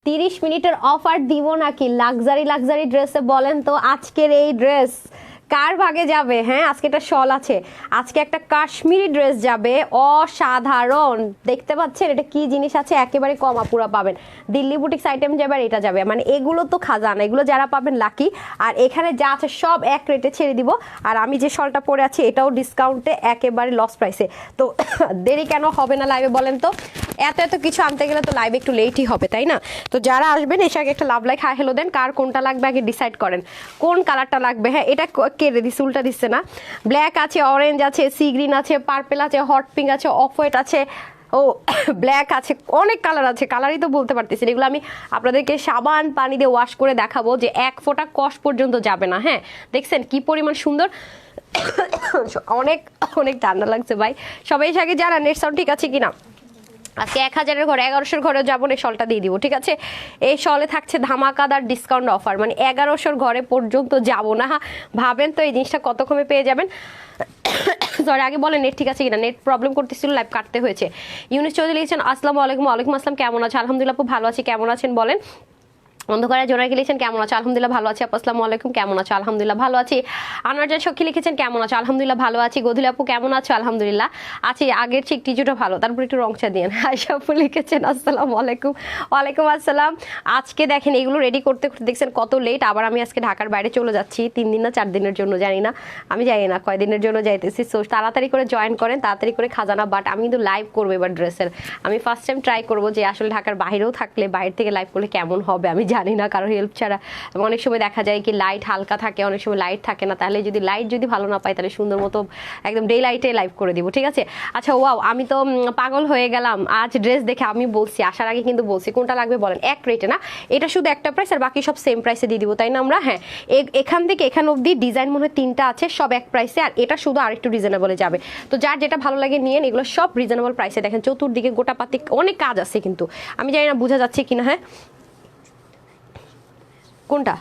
30 মিনিটের অফার দিব নাকি লাক্সারি লাক্সারি ড্রেসে? বলেন তো আজকের এই ড্রেস কার ভাগে যাবে? হ্যাঁ, আজকে একটা শল আছে, আজকে একটা কাশ্মীরি ড্রেস যাবে, অসাধারণ। দেখতে পাচ্ছেন এটা কি জিনিস আছে, একেবারে কম আপুরা পাবেন। দিল্লি বুটিক্স আইটেম যাবে, এটা যাবে, মানে এগুলো তো খাজানা, এগুলো যারা পাবেন লাকি। আর এখানে যা আছে সব এক রেটে ছেড়ে দিব। আর আমি যে শলটা পরে আছি এটাও ডিসকাউন্টে, একেবারে লস প্রাইসে। তো দেরি কেন হবে না লাইভে বলেন তো? এত এত কিছু আনতে গেলে তো লাইভে একটু লেটই হবে, তাই না? তো যারা আসবেন এসে আগে একটা লাভ লাইক হাই হ্যালো দেন, কার কোনটা লাগবে আগে ডিসাইড করেন, কোন কালারটা লাগবে। হ্যাঁ, এটা কেটে দিচ্ছে, উল্টা দিচ্ছে না। ব্ল্যাক আছে, অরেঞ্জ আছে, সি গ্রিন আছে, পার্পেল আছে, হট পিঙ্ক আছে, অফ হোয়াইট আছে, ও ব্ল্যাক আছে, অনেক কালার আছে, কালারই তো বলতে পারতেছি। এগুলো আমি আপনাদেরকে সাবান পানি দিয়ে ওয়াশ করে দেখাবো যে এক ফোঁটা কষ পর্যন্ত যাবে না। হ্যাঁ, দেখছেন কি পরিমাণ সুন্দর। অনেক অনেক ঠান্ডা লাগছে ভাই। সবাই এসে আগে জানা নেট সাউন্ড ঠিক আছে কিনা। আজকে 1000-এর ঘরে 1100-র ঘরে যাবো, এই শলটা দিয়ে দিব, ঠিক আছে? এই শলে থাকছে ধামাকাদার ডিসকাউন্ট অফার, মানে 1100-র ঘরে পর্যন্ত যাব না। ভাবেন তো এই জিনিসটা কত কমে পেয়ে যাবেন। সরি, আগে বলেন নেট ঠিক আছে কিনা, নেট প্রবলেম করতেছিল, লাইভ কাটতে হয়েছে। ইউনিস চৌধুরী লিখেছেন আসসালামু আলাইকুম। ওয়ালাইকুম আসসালাম, কেমন আছে? আলহামদুলিল্লাহ আপু ভালো আছি, কেমন আছেন বলেন? অন্ধকারে জোনাকি লিখেছেন কেমন আছো? আলহামদুলিল্লাহ ভালো আছি আপু। আসসালামু আলাইকুম, কেমন আছো? আলহামদুলিল্লাহ ভালো আছি। আনোয়ারজান সখী লিখেছেন কেমন আছো? আলহামদুলিল্লাহ ভালো আছি। গধুলি আপু কেমন আছো? আলহামদুলিল্লাহ আছি, আগের চেয়ে কিছুটা ভালো, তারপর একটু রংচা দিয়েন। আয়শা আপু লিখেছেন আসসালামু আলাইকুম। ওয়ালাইকুম আসসালাম। আজকে দেখেন এগুলো রেডি করতে করতে দেখছেন কত লেট। আবার আমি আজকে ঢাকার বাইরে চলে যাচ্ছি 3 দিন না 4 দিনের জন্য, জানি না, আমি জানি না কয়দিনের জন্য যাইতেছি। সো তাড়াতাড়ি করে জয়েন করেন, তাড়াতাড়ি করে খাজানা। বাট আমি কিন্তু লাইভ করবো এবার ড্রেসের। আমি ফার্স্ট টাইম ট্রাই করবো যে আসলে ঢাকার বাইরেও থাকলে বাইরে থেকে লাইভ করলে কেমন হবে, আমি জানি না, কারো হেল্প ছাড়া। অনেক সময় দেখা যায় কি লাইট হালকা থাকে, অনেক সময় লাইট থাকে না। তাহলে যদি লাইট যদি ভালো না পাই তাহলে সুন্দর মতো একদম ডে লাইটে লাইভ করে দিব, ঠিক আছে? আচ্ছা, ওয়াও, আমি তো পাগল হয়ে গেলাম আজ ড্রেস দেখে। আমি বলছি আসার আগে কিন্তু বলছি কোনটা লাগবে বলেন, এক রেটে না, এটা শুধু একটা প্রাইস আর বাকি সব সেম প্রাইসে দিয়ে দিব, তাই না আমরা? হ্যাঁ, এখান থেকে এখান অবধি ডিজাইন মনে হয় 3টা আছে, সব এক প্রাইসে, আর এটা শুধু আরেকটু রিজনেবলে যাবে। তো যার যেটা ভালো লাগে নিয়েন, এগুলো সব রিজনেবল প্রাইসে। দেখেন চতুর্দিকে গোটা পাতি অনেক কাজ আছে, কিন্তু আমি জানি না বোঝা যাচ্ছে কিনা। হ্যাঁ, কোনটা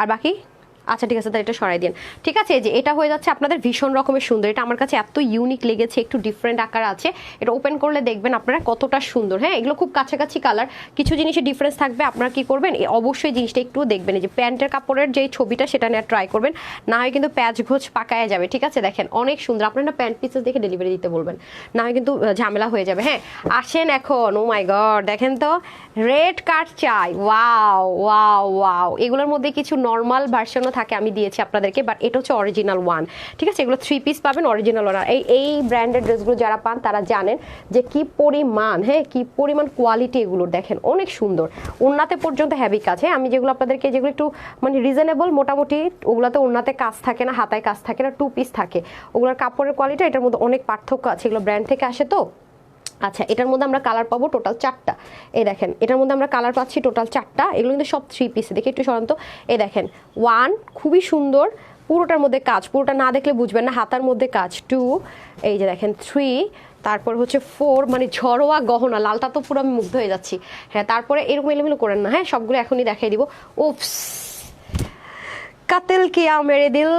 আর বাকি? আচ্ছা ঠিক আছে, তাহলে এটা সরাই দিন, ঠিক আছে? যে এটা হয়ে যাচ্ছে আপনাদের ভীষণ রকমের সুন্দর। এটা আমার কাছে এত ইউনিক লেগেছে, একটু ডিফারেন্ট আকার আছে। এটা ওপেন করলে দেখবেন আপনারা কতটা সুন্দর। হ্যাঁ, এগুলো খুব কাছাকাছি কালার, কিছু জিনিসে ডিফারেন্স থাকবে। আপনারা কি করবেন, অবশ্যই জিনিসটা একটু দেখবেন, এই যে প্যান্টের কাপড়ের যে ছবিটা সেটা নিয়ে ট্রাই করবেন, না হয় কিন্তু প্যাচ ঘোচ পাকায় যাবে, ঠিক আছে? দেখেন অনেক সুন্দর, আপনারা না প্যান্ট পিসেস দেখে ডেলিভারি দিতে বলবেন, না হয় কিন্তু ঝামেলা হয়ে যাবে। হ্যাঁ, আসেন এখন। ও মাই গড, দেখেন তো রেড কাট চাই, ওয়াও ওয়াও ওয়াও। এগুলোর মধ্যে কিছু নর্মাল ভার্সনও থাকে, আমি দিয়েছি আপনাদেরকে, বাট এটা হচ্ছে অরিজিনাল ওয়ান, ঠিক আছে? এগুলো 3 পিস পাবেন অরিজিনাল ওয়ান। এই ব্র্যান্ডের ড্রেসগুলো যারা পান তারা জানেন যে কি পরিমাণ, হ্যাঁ, কি পরিমাণ কোয়ালিটি এগুলোর। দেখেন অনেক সুন্দর, ওন্নাতে পর্যন্ত হেভি কাজ। হ্যাঁ, আমি যেগুলো আপনাদেরকে যেগুলো একটু মানে রিজনেবল মোটামুটি, ওগুলোতে ওন্নাতে কাজ থাকে না, হাতায় কাজ থাকে না, 2 পিস থাকে। ওগুলোর কাপড়ের কোয়ালিটি এটার মধ্যে অনেক পার্থক্য আছে, এগুলো ব্র্যান্ড থেকে আসে তো। আচ্ছা, এটার মধ্যে আমরা কালার পাবো টোটাল 4টা। এই দেখেন এটার মধ্যে আমরা কালার পাচ্ছি টোটাল 4টা। এগুলো কিন্তু সব 3 পিসে। দেখে একটু সরান্ত। এই দেখেন 1 খুবই সুন্দর, পুরোটার মধ্যে কাজ, পুরোটা না দেখলে বুঝবেন না, হাতার মধ্যে কাজ। 2, এই যে দেখেন 3, তারপর হচ্ছে 4, মানে ঝরোয়া গহনা, লালটা তো পুরো আমি মুগ্ধ হয়ে যাচ্ছি। হ্যাঁ, তারপরে এরকম এলোমেলো করেন না, হ্যাঁ, সবগুলো এখনই দেখাই দিব। উপস, কাতিল কিয়া মেরে দিল।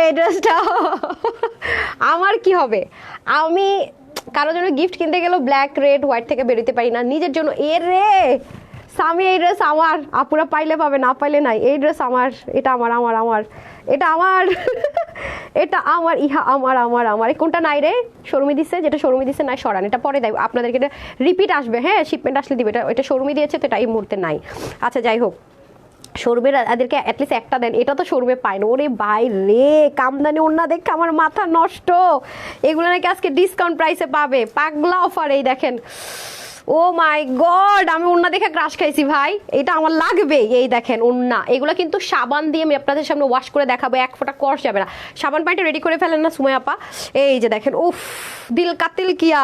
এই ড্রেসটা আমার কি হবে, আমি কারোর জন্য গিফট কিনতে গেলেও ব্ল্যাক রেড হোয়াইট থেকে বেরোতে পারি না, নিজের জন্য এর রে স্বামী, এই ড্রেস আমার, আপুরা পাইলে পাবে, না পাইলে নাই। এই ড্রেস আমার, এটা আমার, আমার আমার, এটা আমার, এটা আমার, ইহা আমার, আমার আমার। কোনটা নাই রে, শোরুমে দিচ্ছে, যেটা শোরুমে দিচ্ছে নাই সরান, এটা পরে দেয় আপনাদেরকে, এটা রিপিট আসবে। হ্যাঁ, শিপমেন্ট আসলে দিবে, এটা শোরুমে দিয়েছে তো, এটা এই মুহূর্তে নাই। আচ্ছা যাই হোক, শোরুমের এদেরকে অ্যাটলিস্ট একটা দেন, এটা তো শোরুমে পায় না। ওরে ভাই রে, কামদানি ওন্না দেখে আমার মাথা নষ্ট। এগুলো নাকি আজকে ডিসকাউন্ট প্রাইসে পাবে, পাগলা অফার। এই দেখেন, ও মাই গড, আমি ওন্না দেখে ক্রাশ খাইছি ভাই, এটা আমার লাগবে। এই দেখেন ওন্না, এগুলো কিন্তু সাবান দিয়ে আমি আপনাদের সামনে ওয়াশ করে দেখাবো, এক ফোঁটা কষ যাবে না। সাবান পানিটা রেডি করে ফেলেন না সুমাইয়া আপা। এই যে দেখেন, উফ, দিল কাতিল কিয়া,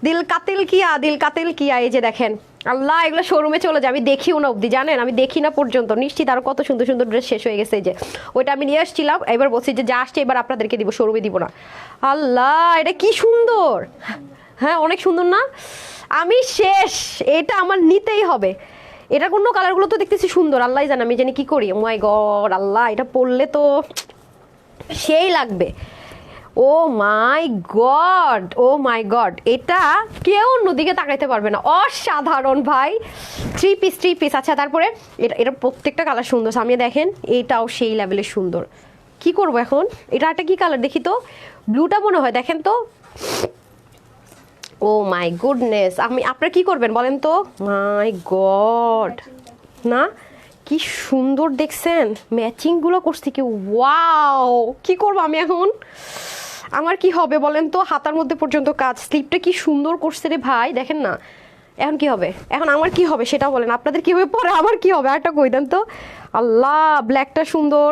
দিল কাতিল কিয়া, দিল কাতিল কিয়া। এই যে দেখেন, আল্লাহ, এগুলো শোরুমে চলে যায়, আমি দেখিও না অবধি, জানেন, আমি দেখি না পর্যন্ত। নিশ্চিত আরো কত সুন্দর সুন্দর ড্রেস শেষ হয়ে গেছে। এই যে ওইটা আমি নিয়ে আসছিলাম, এবার বলছি যে যা আসছে এবার আপনাদেরকে দিব, শোরুমে দিব না। আল্লাহ, এটা কি সুন্দর, হ্যাঁ অনেক সুন্দর না? আমি শেষ, এটা আমার নিতেই হবে। এটা কোনো কালারগুলো তো দেখতেছি সুন্দর, আল্লাহ জানে আমি জানি কি করি। ও মাই গড, আল্লাহ, এটা পরলে তো সেই লাগবে। ও ও মাই গড, ও মাই গড, এটা কেউ অন্যদিকে তাকাইতে পারবে না, অসাধারণ ভাই। Three piece. আচ্ছা তারপরে এটা প্রত্যেকটা কালার সুন্দর, সামনে দেখেন এটাও সেই লেভেলের সুন্দর। কি করব এখন, এটা একটা কি কালার দেখি তো, ব্লুটা মনে হয়, দেখেন তো। ও মাই গুডনেস, আপনারা কি করবেন বলেন তো? মাই গড, না কি সুন্দর দেখছেন, ম্যাচিংগুলো করছি কি, ওয়াও। কি করবো আমি এখন, আমার কি হবে বলেন তো? হাতার মধ্যে পর্যন্ত কাজ, স্লিপটা কি সুন্দর করছে রে ভাই, দেখেন না। এখন কি হবে, এখন আমার কি হবে সেটা বলেন, আপনাদের কি হবে পরে আমার কি হবে, আরেকটা কই দেন তো। আল্লাহ, ব্ল্যাকটা সুন্দর,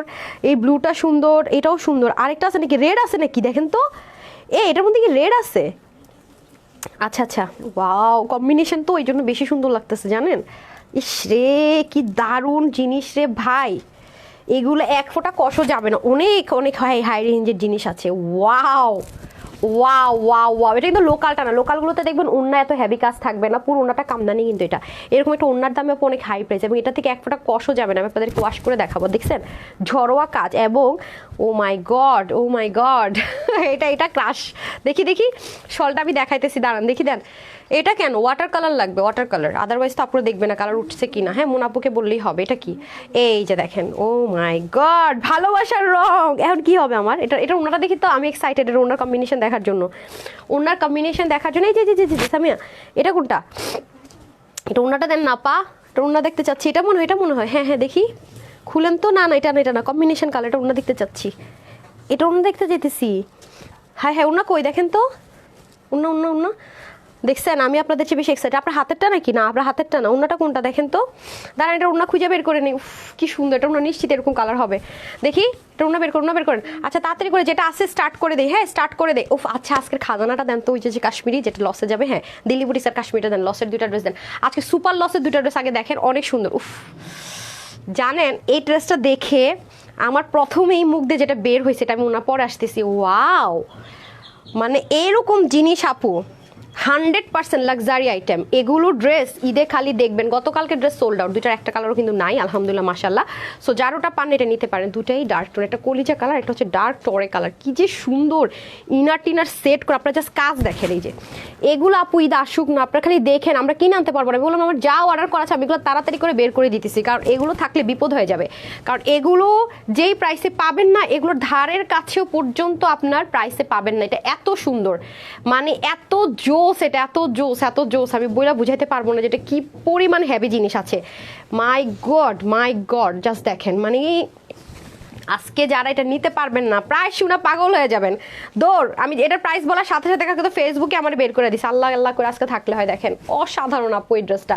এই ব্লুটা সুন্দর, এটাও সুন্দর, আরেকটা আছে নাকি, রেড আছে নাকি, দেখেন তো। এটার মধ্যে কি রেড আছে? আচ্ছা, ওয়াও, কম্বিনেশন তো ওই জন্য বেশি সুন্দর লাগতেছে জানেন। ইস রে, কি দারুণ জিনিস রে ভাই, এগুলো এক ফোঁটা কষও যাবে না, অনেক অনেক হাই রেঞ্জের জিনিস আছে। ওয়াও ওয়াও ওয়াও ওয়াও, এটা কিন্তু লোকালটা না, লোকালগুলোতে দেখবেন ওন্না এত হেভি কাজ থাকবে না, পুরো ওন্নাটা কামদানি, কিন্তু এটা এরকম একটা ওন্নার দামে অনেক হাই প্রাইস, এবং এটা থেকে এক ফোঁটা কষও যাবে না। আমি আপনাদেরকে ওয়াশ করে দেখাবো, দেখছেন ঝরোয়া কাজ, এবং ও মাই গড এটা ক্রাশ। দেখি শলটা আমি দেখাইতেছি, দাঁড়ান দেখি, দেন এটা কেন ওয়াটার কালার লাগবে, ওয়াটার কালার, আদারওয়াইজ তো আপনারা দেখবে না কালার উঠছে কিনা। হ্যাঁ, মোনাপুকে বললেই হবে। এটা কি, এই যে দেখেন, ও মাই গড, ভালোবাসার রং। এখন কি হবে আমার, এটা ওনাটা দেখি তো, আমি এক্সাইটেড এটা ওনার কম্বিনেশন দেখার জন্য, এই যে সামিয়া, এটা কোনটা, এটা ওনাটা দেন না পা, এটা ওনা দেখতে চাচ্ছি, এটা মনে হয়, হ্যাঁ দেখি, খুলেন তো। না এটা না, কম্বিনেশন কালার, এটা ওনা দেখতে চাচ্ছি, এটা ওনা দেখতে যেতেছি। হ্যাঁ ওনা কই, দেখেন তো, ওনা দেখছেন, আমি আপনাদের চেয়ে বেশি এক্সাইটেড। আপনার হাতেরটা নাকি, না আপনার হাতেরটা না, ওনাটা কোনটা দেখেন তো, দাঁড়ান এটা ওনা খুঁজে বের করে নিই। কি সুন্দর, এটা ওনা নিশ্চিত এরকম কালার হবে, দেখি এটা ওনা বের করেন। আচ্ছা তাড়াতাড়ি করে, যেটা আছে স্টার্ট করে দেই, হ্যাঁ স্টার্ট করে দেই। আচ্ছা আজকের খাজানাটা দেন তো, ওই যে কাশ্মীরি যেটা লসে যাবে, হ্যাঁ দিল্লি বুটিক্সের কাশ্মীরটা দেন, লসের 2টা ড্রেস দেন আজকে, সুপার লসের 2টা ড্রেস আগে দেখেন, অনেক সুন্দর। জানেন এই ড্রেসটা দেখে আমার প্রথমেই মুখ দিয়ে যেটা বের হয়েছে, এটা আমি ওনার পরে আসতেছি, ওয়াও, মানে এরকম জিনিস আপু 100% লাক্সারি আইটেম। এগুলো ড্রেস ঈদে খালি দেখবেন, গতকালকে ড্রেস সোল্ড আউট, দুইটার একটা কালারও কিন্তু নাই, আলহামদুলিল্লাহ মাশাল্লাহ। সো যারোটা পান এটা নিতে পারেন, দুটাই ডার্ক টোন, একটা কলিজা কালার, একটা হচ্ছে ডার্ক টরে কালার। কি যে সুন্দর ইনার টিনার সেট করে, আপনারা জাস্ট কাজ দেখেন। এই যে এগুলো আপু ঈদ আসুক না, আপনারা খালি দেখেন, আমরা কিনে আনতে পারবো না। আমি বললাম আমার যা অর্ডার করা আছে আমি এগুলো তাড়াতাড়ি করে বের করে দিতেছি, কারণ এগুলো থাকলে বিপদ হয়ে যাবে। কারণ এগুলো যেই প্রাইসে পাবেন না, এগুলোর ধারের কাছেও পর্যন্ত আপনার প্রাইসে পাবেন না। এটা এত সুন্দর, মানে এত জোস, এটা এত জোস আমি বইলা বুঝাইতে পারবো না যেটা কি পরিমাণ হেভি জিনিস আছে। মাই গড, জাস্ট দেখেন, মানে আজকে যারা এটা নিতে পারবেন না, প্রায় শুনে পাগল হয়ে যাবেন। দৌড়, আমি এটার প্রাইস বলার সাথে সাথে কিন্তু ফেসবুকে আমার বের করে দিছি, আল্লাহ করে আজকে থাকলে হয়। দেখেন অসাধারণ আপু এই ড্রেসটা,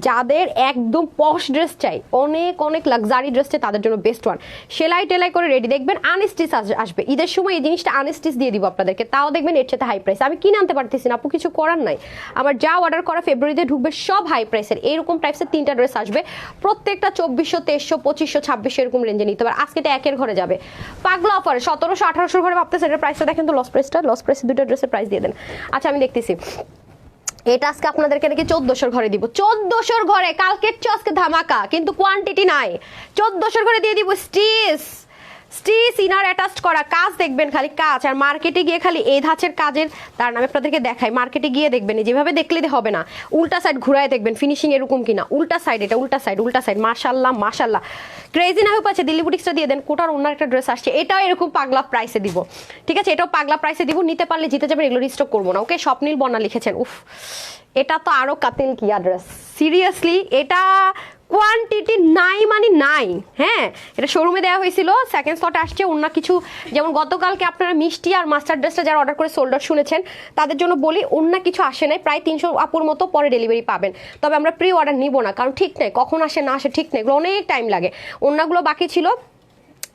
যাদের একদম পশ ড্রেস চাই, অনেক লাক্সারি ড্রেস চাই, তাদের জন্য বেস্ট ওয়ান। সেলাই টেলাই করে রেডি, দেখবেন আনস্টিচ আসবে ঈদের সময়, এই জিনিসটা আনস্টিচ দিয়ে দিব আপনাদেরকে, তাও দেখবেন এর সাথে হাই প্রাইস। আমি কিনে আনতে পারতেছি না আপু, কিছু করার নাই, আমার যা অর্ডার করা ফেব্রুয়ারিতে ঢুকবে সব হাই প্রাইসের। এরকম টাইপসের 3টা ড্রেস আসবে, প্রত্যেকটা 2400, 2300, 2500, 2600 এরকম রেঞ্জে নিতে পারে। আজকে এটা একের ঘরে যাবে, পাগলা অফার 1700, 1800 ঘরে ভাবতেছে, এটার প্রাইসটা দেখেন তো, লস প্রাইসে 2টা ড্রেসের প্রাইস দিয়ে দেন। আচ্ছা আমি দেখতেছি, এটা আজকে আপনাদেরকে নাকি 1400 ঘরে দিব, 1400 ঘরে, কালকের চেয়ে আজকে ধামাকা, কিন্তু কোয়ান্টিটি নাই, 1400 ঘরে দিয়ে দিব। স্টিচ ইনার অ্যাটাচড করা কাজ, দেখবেন খালি কাজ। আর মার্কেটে গিয়ে খালি এই ধাঁচের কাজের, তার নামে আপনাদেরকে দেখাই, মার্কেটে গিয়ে দেখবেন, যেভাবে দেখলে হবে না, উল্টা সাইড ঘুরায় দেখবেন ফিনিশিং এরকম কিনা, উল্টা সাইড, এটা উল্টা সাইড, মাশাল্লাহ ক্রেজি না হয়ে পাচ্ছে। দিল্লি বুটিক্সটা দিয়ে দেন, কোটার অন্য একটা ড্রেস আসছে, এটাও এরকম পাগলা প্রাইসে দিব, ঠিক আছে, এটাও পাগলা প্রাইসে দিব, নিতে পারলে জিতে যাবেন, এগুলো রিস্টক করবো না। ওকে, স্বপ্নীল বন্যা লিখেছেন, এটা তো আরো কাতিল কিয়া ড্রেস, সিরিয়াসলি এটা কোয়ান্টিটি নাই মানে নাই। হ্যাঁ, এটা শোরুমে দেওয়া হয়েছিল, সেকেন্ড স্লটে আসছে অন্য কিছু, যেমন গতকালকে আপনারা মিষ্টি আর মাস্টার ড্রেসটা যারা অর্ডার করে সোল্ড আউট শুনেছেন, তাদের জন্য বলি অন্য কিছু আসে নাই, প্রায় 300 আপুর মতো পরে ডেলিভারি পাবেন। তবে আমরা প্রি অর্ডার নিব না, কারণ ঠিক নেই কখন আসে না আসে, ঠিক নেই, এগুলো অনেক টাইম লাগে। অন্যগুলো বাকি ছিল,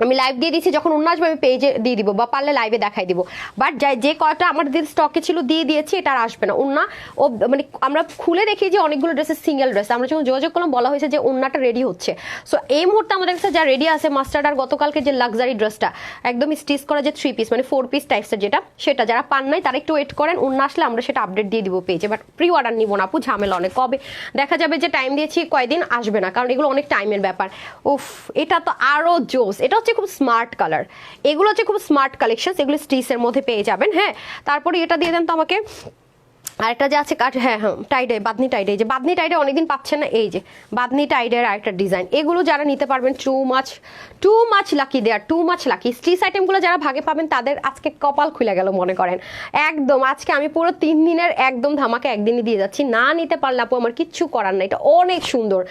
আমি লাইভ দিয়ে দিচ্ছি, যখন অন্য আসবে আমি পেজে দিয়ে দিব, বা পারলে লাইভে দেখাই দিব। বাট যে কয়টা আমাদের স্টকে ছিল দিয়ে দিয়েছি, এটা আর আসবে না। অন্য ও মানে আমরা খুলে দেখি যে অনেকগুলো ড্রেসের সিঙ্গেল ড্রেস, আমরা যখন যোগাযোগ করলাম বলা হয়েছে যে অন্যটা রেডি হচ্ছে। সো এই মুহূর্তে আমাদের কাছে যা রেডি আছে মাস্টার্ড আর গতকালকে যে লাক্সারি ড্রেসটা একদম স্টিচ করা, যে 3 পিস মানে 4 পিস টাইপসের যেটা, সেটা যারা পান নাই তারা একটু ওয়েট করেন, অন্য আসলে আমরা সেটা আপডেট দিয়ে দিব পেজে। বাট প্রি অর্ডার নিব না আপু, ঝামেলা অনেক, কবে দেখা যাবে যে টাইম দিয়েছি কয়দিন আসবে না, কারণ এগুলো অনেক টাইমের ব্যাপার। এটা তো আরো জোস, এটা হচ্ছে খুব স্মার্ট কালার, এগুলো হচ্ছে খুব স্মার্ট কালেকশন, এগুলো স্টিচের মধ্যে পেয়ে যাবেন। হ্যাঁ, তারপরে এটা দিয়ে দেন তো আমাকে। আরেকটা যে আছে হ্যাঁ হ্যাঁ টাইডে, বাদনি টাইডে, এই যে বাদনি টাইডে অনেকদিন পাচ্ছেন না, এই যে বাদনি টাইডের আরেকটা ডিজাইন, এগুলো যারা নিতে পারবেন too much lucky, there too much lucky. Stitch আইটেমগুলো যারা ভাগে পাবেন তাদের আজকে কপাল খুলে গেল মনে করেন। একদম আজকে আমি পুরো 3 দিনের একদম ধামাকা একদিনই দিয়ে যাচ্ছি, না নিতে পারলে আপু আমার কিচ্ছু করার নাই। এটা অনেক সুন্দর,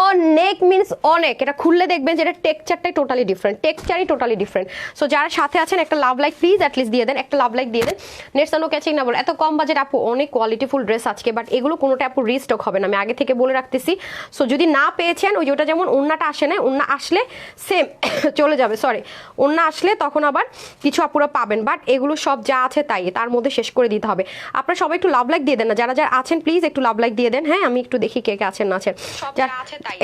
অনেক মিনস অনেক, এটা খুললে দেখবেন যে এটা টেক্সচারটাই টোটালি ডিফারেন্ট। সো যারা সাথে আছেন একটা লাভ লাইক প্লিজ অ্যাটলিস্ট দিয়ে দেন, একটা লাভ লাইক দিয়ে দেন। নেক্সট নো ক্যাচিং না বলে এত কম বাজেট আপু, অনেক কোয়ালিটিফুল ড্রেস আজকে, বাট এগুলো কোনোটা আপু রিস্টক হবে না, আমি আগে থেকে বলে রাখতেছি। সো যদি না পেয়েছেন, ওই যেটা যেমন ওন্নাটা আসে না, ওন্না আসলে সেম চলে যাবে, সরি ওন্না আসলে তখন আবার কিছু আপুরা পাবেন, বাট এগুলো সব যা আছে তাই, তার মধ্যে শেষ করে দিতে হবে। আপনারা সবাই একটু লাভ লাইক দিয়ে দেন না, যারা যারা আছেন প্লিজ একটু লাভ লাইক দিয়ে দেন। হ্যাঁ, আমি একটু দেখি কে কে আছেন না আছেন,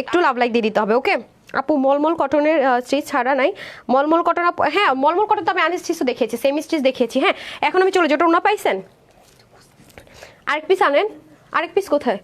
একটু লাভ লাইক দিয়ে দিতে হবে। ওকে আপু, মলমল কটনের স্টিচ ছাড়া নাই, মলমল কটন আপু, হ্যাঁ মলমল কটন তো আমি আনি স্টিচও দেখিয়েছি, সেমি স্টিচ দেখিয়েছি। হ্যাঁ, এখন আমি চলে যাই, ওটা ওনা পাইছেন, আরেক পিস আনেন, আরেক পিস কোথায়?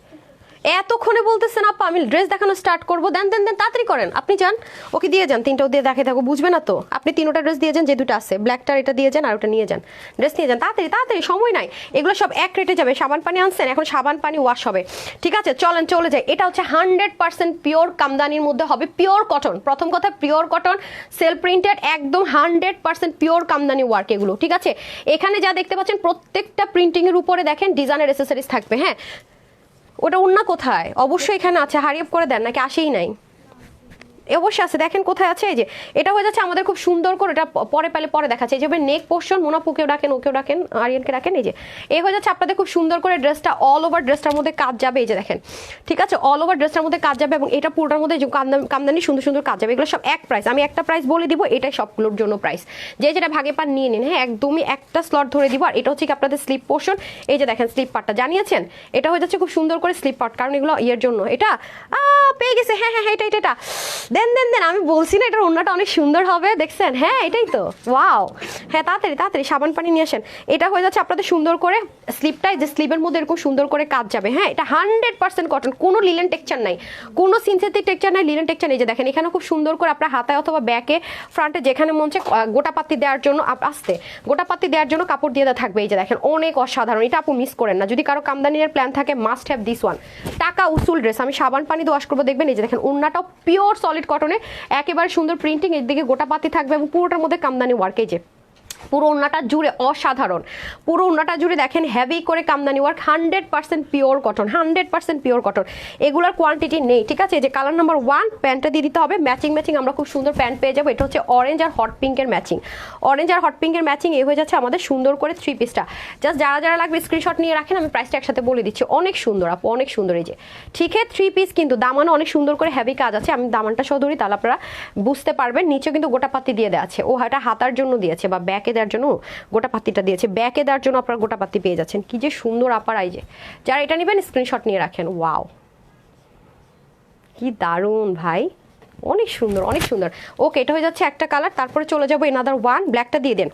এতক্ষণে বলতেছেন আপা আমি ড্রেস দেখানো স্টার্ট করবো, দেন দেন দেন তাড়াতাড়ি করেন, আপনি যান ওকে দিয়ে যান, তিনটাও দিয়ে দেখে থাকো, বুঝবে না তো আপনি 3টা ড্রেস দিয়ে যান, যে 2টা আছে ব্ল্যাকটার এটা দিয়ে যান, আর ওটা নিয়ে যান, ড্রেস নিয়ে যান তাড়াতাড়ি তাড়াতাড়ি, সময় নাই, এগুলো সব এক রেটে যাবে। সাবান পানি আনছেন, এখন সাবান পানি ওয়াশ হবে, ঠিক আছে চলেন চলে যাই। এটা হচ্ছে 100% পিওর কামদানির মধ্যে হবে, পিওর কটন, প্রথম কথা পিওর কটন, সেল প্রিন্টেড, একদম 100% পিওর কামদানি ওয়ার্ক এগুলো, ঠিক আছে। এখানে যা দেখতে পাচ্ছেন প্রত্যেকটা প্রিন্টিং এর উপরে দেখেন ডিজাইনের অ্যাক্সেসরিজ থাকবে। হ্যাঁ, ওটা ওন্না কোথায়? অবশ্যই এখানে আছে, হারিয়ে করে দেন নাকি আসেই নাই? অবশ্যই আছে, দেখেন কোথায় আছে, এই যে এটা হয়ে যাচ্ছে আমাদের খুব সুন্দর করে, এটা পরে পেলে পরে দেখাচ্ছে, এই যে নেক পোর্শন, মোনাপুকেও ডাকেন, ওকেও ডাকেন, আরিয়ানকে ডাকেন, এই যে এই হয়ে যাচ্ছে আপনাদের খুব সুন্দর করে ড্রেসটা, অল ওভার ড্রেসটার মধ্যে কাজ যাবে, এই যে দেখেন, ঠিক আছে অল ওভার ড্রেসটার মধ্যে কাজ যাবে, এবং এটা পুরোটার মধ্যে কামদানি সুন্দর সুন্দর কাজ যাবে। এগুলো সব এক প্রাইস, আমি একটা প্রাইস বলে দিব, এটাই সবগুলোর জন্য প্রাইস, যে যেটা ভাগে পান নিয়ে নিন। হ্যাঁ, একদমই একটা স্লট ধরে দিব। আর এটা হচ্ছে কি আপনাদের স্লিপ পোর্শন, এই যে দেখেন স্লিপ পার্টটা জানিয়েছেন, এটা হয়ে যাচ্ছে খুব সুন্দর করে স্লিপ পার্ট, কারণ এগুলো ইয়ের জন্য, এটা পেয়ে গেছে, হ্যাঁ হ্যাঁ এটা এটা এটা দেন দেন দেন, আমি বলছি না এটার ওন্নাটা অনেক সুন্দর হবে, দেখছেন? হ্যাঁ এটাই তো, ওয়াও। হ্যাঁ তাড়াতাড়ি তাড়াতাড়ি সাবান পানি নিয়ে আসেন। এটা হয়ে যাচ্ছে আপনাদের সুন্দর করে স্লিপটাই, যে স্লিপের মধ্যে এরকম সুন্দর করে কাজ যাবে। হ্যাঁ, এটা 100% কটন, কোনো লিলেন টেক্সচার নাই, কোনো সিনথেটিক টেক্সচার নাই, লিলেন টেক্সচার নেই। যে দেখেন এখানে খুব সুন্দর করে আপনার হাতায় অথবা ব্যাকে ফ্রন্টে যেখানে মন চায় গোটা পাত্তি দেওয়ার জন্য, আসতে গোটা পাত্তি দেওয়ার জন্য কাপড় দিয়ে দেওয়া থাকবে। এই যে দেখেন অনেক অসাধারণ, এটা আপু মিস করেন না, যদি কারো কামদানির প্ল্যান থাকে মাস্ট হ্যাভ দিস ওয়ান। টাকা উসুল ড্রেস, আমি সাবান পানি দিয়ে ওয়াশ করবো, দেখবেন এই যে দেখেন ওন্নাটাও পিওর সলিড কটনে, একেবারে সুন্দর প্রিন্টিং, এর দিকে গোটা পাতি থাকবে, এবং পুরোটার মধ্যে কামদানি ওয়ার্ক, এই যে পুরো ওন্নাটা জুড়ে অসাধারণ, পুরো ওন্নাটা জুড়ে দেখেন হেভি করে kamdani work, 100% pure cotton, 100% pure cotton, এগুলোর কোয়ান্টিটি নেই, ঠিক আছে। যে কালার নাম্বার 1 প্যান্টটা দিয়ে দিতে হবে, ম্যাচিং ম্যাচিং আমরা খুব সুন্দর প্যান্ট পেয়ে যাবো। এটা হচ্ছে অরেঞ্জ আর হট পিঙ্কের ম্যাচিং, অরেঞ্জ আর হট পিঙ্কের ম্যাচিং, এই হয়ে যাচ্ছে আমাদের সুন্দর করে 3 পিসটা। জাস্ট যারা যারা লাগবে স্ক্রিনশট নিয়ে রাখেন, আমি প্রাইসটা একসাথে বলে দিচ্ছি। অনেক সুন্দর আপু, অনেক সুন্দর, এই যে ঠিক আছে 3 পিস, কিন্তু দামানো অনেক সুন্দর করে হেভি কাজ আছে, আমি দামানটা সহ ধরি তাহলে আপনারা বুঝতে পারবেন। নিচেও কিন্তু গোটা পাতি দিয়ে দেওয়া আছে, ও এটা হাতার জন্য দিয়েছে বা ব্যাকে দেওয়ার জন্য গোটা পাত্তিটা দিয়েছে, ব্যাকে দেওয়ার জন্য আপনারা গোটা পাত্তি পেয়ে যাচ্ছেন। কি যে সুন্দর আপার, এই যে যারা এটা নেবেন স্ক্রিনশট নিয়ে রাখেন। ওয়াও, কি দারুণ ভাই, অনেক সুন্দর অনেক সুন্দর। ওকে, এটা হয়ে যাচ্ছে একটা কালার, তারপরে চলে যাবো এনাদার ওয়ান, ব্ল্যাকটা দিয়ে দেন।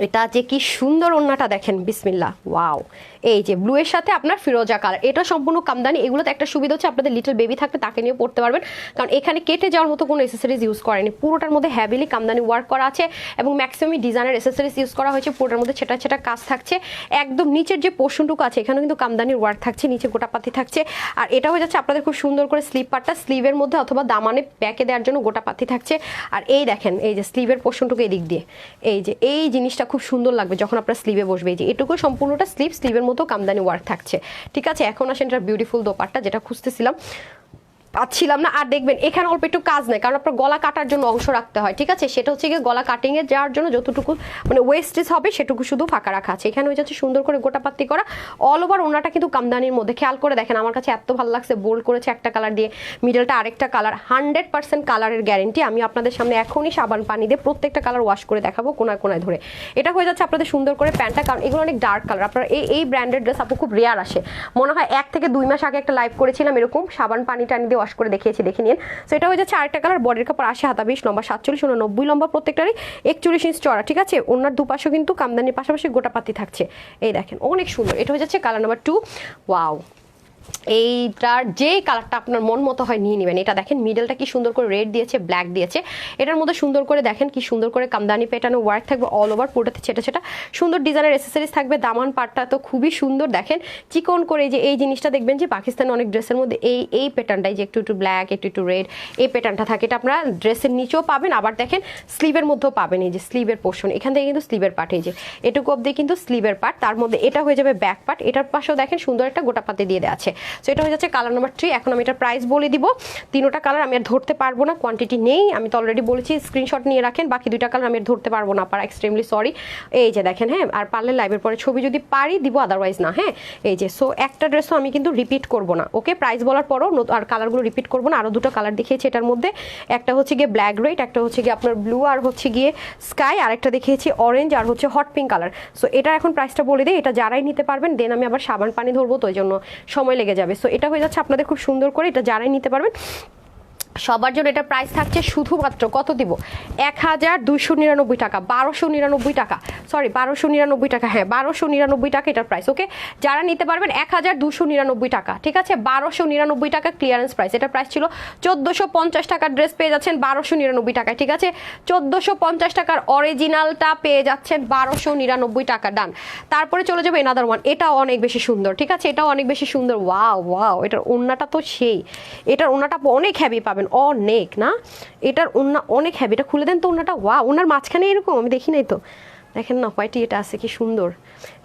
এটা যে কি সুন্দর ওন্নাটা দেখেন, বিসমিল্লাহ, ওয়াও। এই যে ব্লু এর সাথে আপনার ফিরোজা কালার, এটা সম্পূর্ণ কামদানি। এগুলোতে একটা সুবিধা হচ্ছে আপনাদের লিটল বেবি থাকলে তাকে নিয়ে পড়তে পারবেন, কারণ এখানে কেটে যাওয়ার মতো কোনো অ্যাক্সেসরিজ ইউজ করেনি, পুরোটার মধ্যে হ্যাভিলি কামদানি ওয়ার্ক করা আছে, এবং ম্যাক্সিমাম ডিজাইনের অ্যাক্সেসরিজ ইউজ করা হয়েছে। পুরোটার মধ্যে ছেটা ছেটা কাজ থাকছে, একদম নিচের যে পোর্শনটুকু আছে এখানেও কিন্তু কামদানির ওয়ার্ক থাকছে, নিচে গোটাপাতি থাকছে। আর এটা হয়ে যাচ্ছে আপনাদের খুব সুন্দর করে স্লিভ পার্টটা, স্লিভের মধ্যে অথবা দামানে ব্যাকে দেওয়ার জন্য গোটাপাতি থাকছে। আর এই দেখেন এই যে স্লিভের পোর্শনটুকু এদিক দিয়ে, এই যে এই জিনিসটা খুব সুন্দর লাগবে যখন আপনার স্লিভে বসবে। এই যে এটুকু সম্পূর্ণটা স্লিভের মতো কামদানি ওয়ার্ক থাকছে, ঠিক আছে। এখন আসেন এটা বিউটিফুল দোপাট্টা, যেটা খুঁজতেছিলাম পাচ্ছিলাম না। আর দেখবেন এখানে অল্প একটু কাজ নেই, কারণ আপনার গলা কাটার জন্য অংশ রাখতে হয়, ঠিক আছে। সেটা হচ্ছে গিয়ে গলা কাটিং এর যাওয়ার জন্য যতটুকু মানে ওয়েস্টেজ হবে সেটুকু শুধু ফাঁকা রাখা আছে। এখানে হয়ে যাচ্ছে সুন্দর করে গোটাপাত্তি করা, অল ওভার ওনাটা কিন্তু কামদানির মধ্যে। খেয়াল করে দেখেন, আমার কাছে এত ভালো লাগছে, বোল্ড করেছে একটা কালার দিয়ে, মিডলটা আরেকটা কালার, 100% কালারের গ্যারেন্টি। আমি আপনাদের সামনে এখনই সাবান পানি দিয়ে প্রত্যেকটা কালার ওয়াশ করে দেখাবো কোনায় কোনায় ধরে। এটা হয়ে যাচ্ছে আপনাদের সুন্দর করে প্যান্টটা, কারণ এগুলো অনেক ডার্ক কালার। আপনার এই ব্র্যান্ডেড ড্রেস আপু খুব রেয়ার আসে, মনে হয় 1 থেকে 2 মাস আগে একটা লাইভ করেছিলাম এরকম, সাবান পানি টানি দিয়ে ওয়াশ করে দেখিয়েছি, দেখে নিন। সো এটা হয়ে যাচ্ছে আরেকটা কালার, বডির কাপড় 80 হাতা 20 লম্বা 47 90 লম্বা, প্রত্যেকটারই 41 ইঞ্চ চড়া, ঠিক আছে। ওনার দুপাশে কিন্তু কামদানির পাশাপাশি গোটাপাতি থাকছে, এই দেখেন অনেক সুন্দর। এটা হয়ে যাচ্ছে কালার নাম্বার 2, ওয়াও এইটার যে কালারটা আপনার মন মতো হয় নিয়ে নেবেন। এটা দেখেন মিডলটা কি সুন্দর করে রেড দিয়েছে, ব্ল্যাক দিয়েছে। এটার মধ্যে সুন্দর করে দেখেন কি সুন্দর করে কামদানি পেটানো ওয়ার্ক থাকবে অল ওভার, পুরোটাতে ছেটা ছেটা সুন্দর ডিজাইনের এসেসরিজ থাকবে। দামান পাটটা তো খুবই সুন্দর, দেখেন চিকন করে যে এই জিনিসটা দেখবেন যে পাকিস্তানের অনেক ড্রেসের মধ্যে এই প্যাটার্নটাই যে একটু একটু ব্ল্যাক একটু একটু রেড এই প্যাটার্নটা থাকে, এটা আপনারা ড্রেসের নিচেও পাবেন, আবার দেখেন স্লিভের মধ্যেও পাবেন। এই যে স্লিভের পোর্শন এখান থেকে কিন্তু স্লিভের পার্ট, এই যে এটুকু অব্দি কিন্তু স্লিভের পার্ট, তার মধ্যে এটা হয়ে যাবে ব্যাক পার্ট। এটার পাশেও দেখেন সুন্দর একটা গোটা পাতে দিয়ে দেওয়া আছে। সো এটা হয়ে যাচ্ছে কালার নাম্বার 3। এখন আমি এটার প্রাইস বলে দিব। তিনোটা কালার আমি আর ধরতে পারবো না, কোয়ান্টিটি নেই, আমি তো অলরেডি বলেছি স্ক্রিনশট নিয়ে রাখেন। বাকি দুইটা কালার আমি আর ধরতে পারবো না, পারা এক্সট্রিমলি সরি। এই যে দেখেন, হ্যাঁ, আর পারলে লাইভের পরে ছবি যদি পারি দিব, আদারওয়াইজ না। হ্যাঁ, এই যে সো একটা ড্রেসও আমি কিন্তু রিপিট করবো না, ওকে? প্রাইস বলার পরও আর কালারগুলো রিপিট করবো না। আরও দুটো কালার দেখিয়েছি এটার মধ্যে, একটা হচ্ছে গিয়ে ব্ল্যাক রেড, একটা হচ্ছে গিয়ে আপনার ব্লু আর হচ্ছে গিয়ে স্কাই, আর একটা দেখিয়েছি অরেঞ্জ আর হচ্ছে হট পিঙ্ক কালার। সো এটা এখন প্রাইসটা বলে দিই, এটা যারাই নিতে পারবেন, দেন আমি আবার সাবান পানি ধরবো, তো ওই জন্য সময় লেগে যাবে। সো এটা হয়ে যাচ্ছে আপনাদের খুব সুন্দর করে, এটা যারাই নিতে পারবেন সবার জন্য এটা প্রাইস থাকছে শুধুমাত্র কত দিব, 1299 টাকা, 1299 টাকা, সরি 1299 টাকা, হ্যাঁ 1299 টাকা এটার প্রাইস, ওকে? যারা নিতে পারবেন 1299 টাকা, ঠিক আছে? 1299 টাকা ক্লিয়ারেন্স প্রাইস। এটার প্রাইস ছিল 1450 টাকার ড্রেস পেয়ে যাচ্ছেন 1299 টাকায়, ঠিক আছে? 1450 টাকার অরিজিনালটা পেয়ে যাচ্ছেন 1299 টাকা, ডান। তারপরে চলে যাবে এনাদার ওয়ান, এটাও অনেক বেশি সুন্দর, ঠিক আছে? এটাও অনেক বেশি সুন্দর, ওয়াও ওয়াও, এটার ওন্নাটা তো সেই, এটার ওন্নাটা অনেক হ্যাভি পাবেন, অনেক না, এটার ওন্না অনেক হ্যাভি। এটা খুলে দেন তো ওন্নাটা, ওয়াও, ওনার মাঝখানে এরকম আমি দেখি নাই তো, দেখেন না হোয়াইট এটা আছে কি সুন্দর,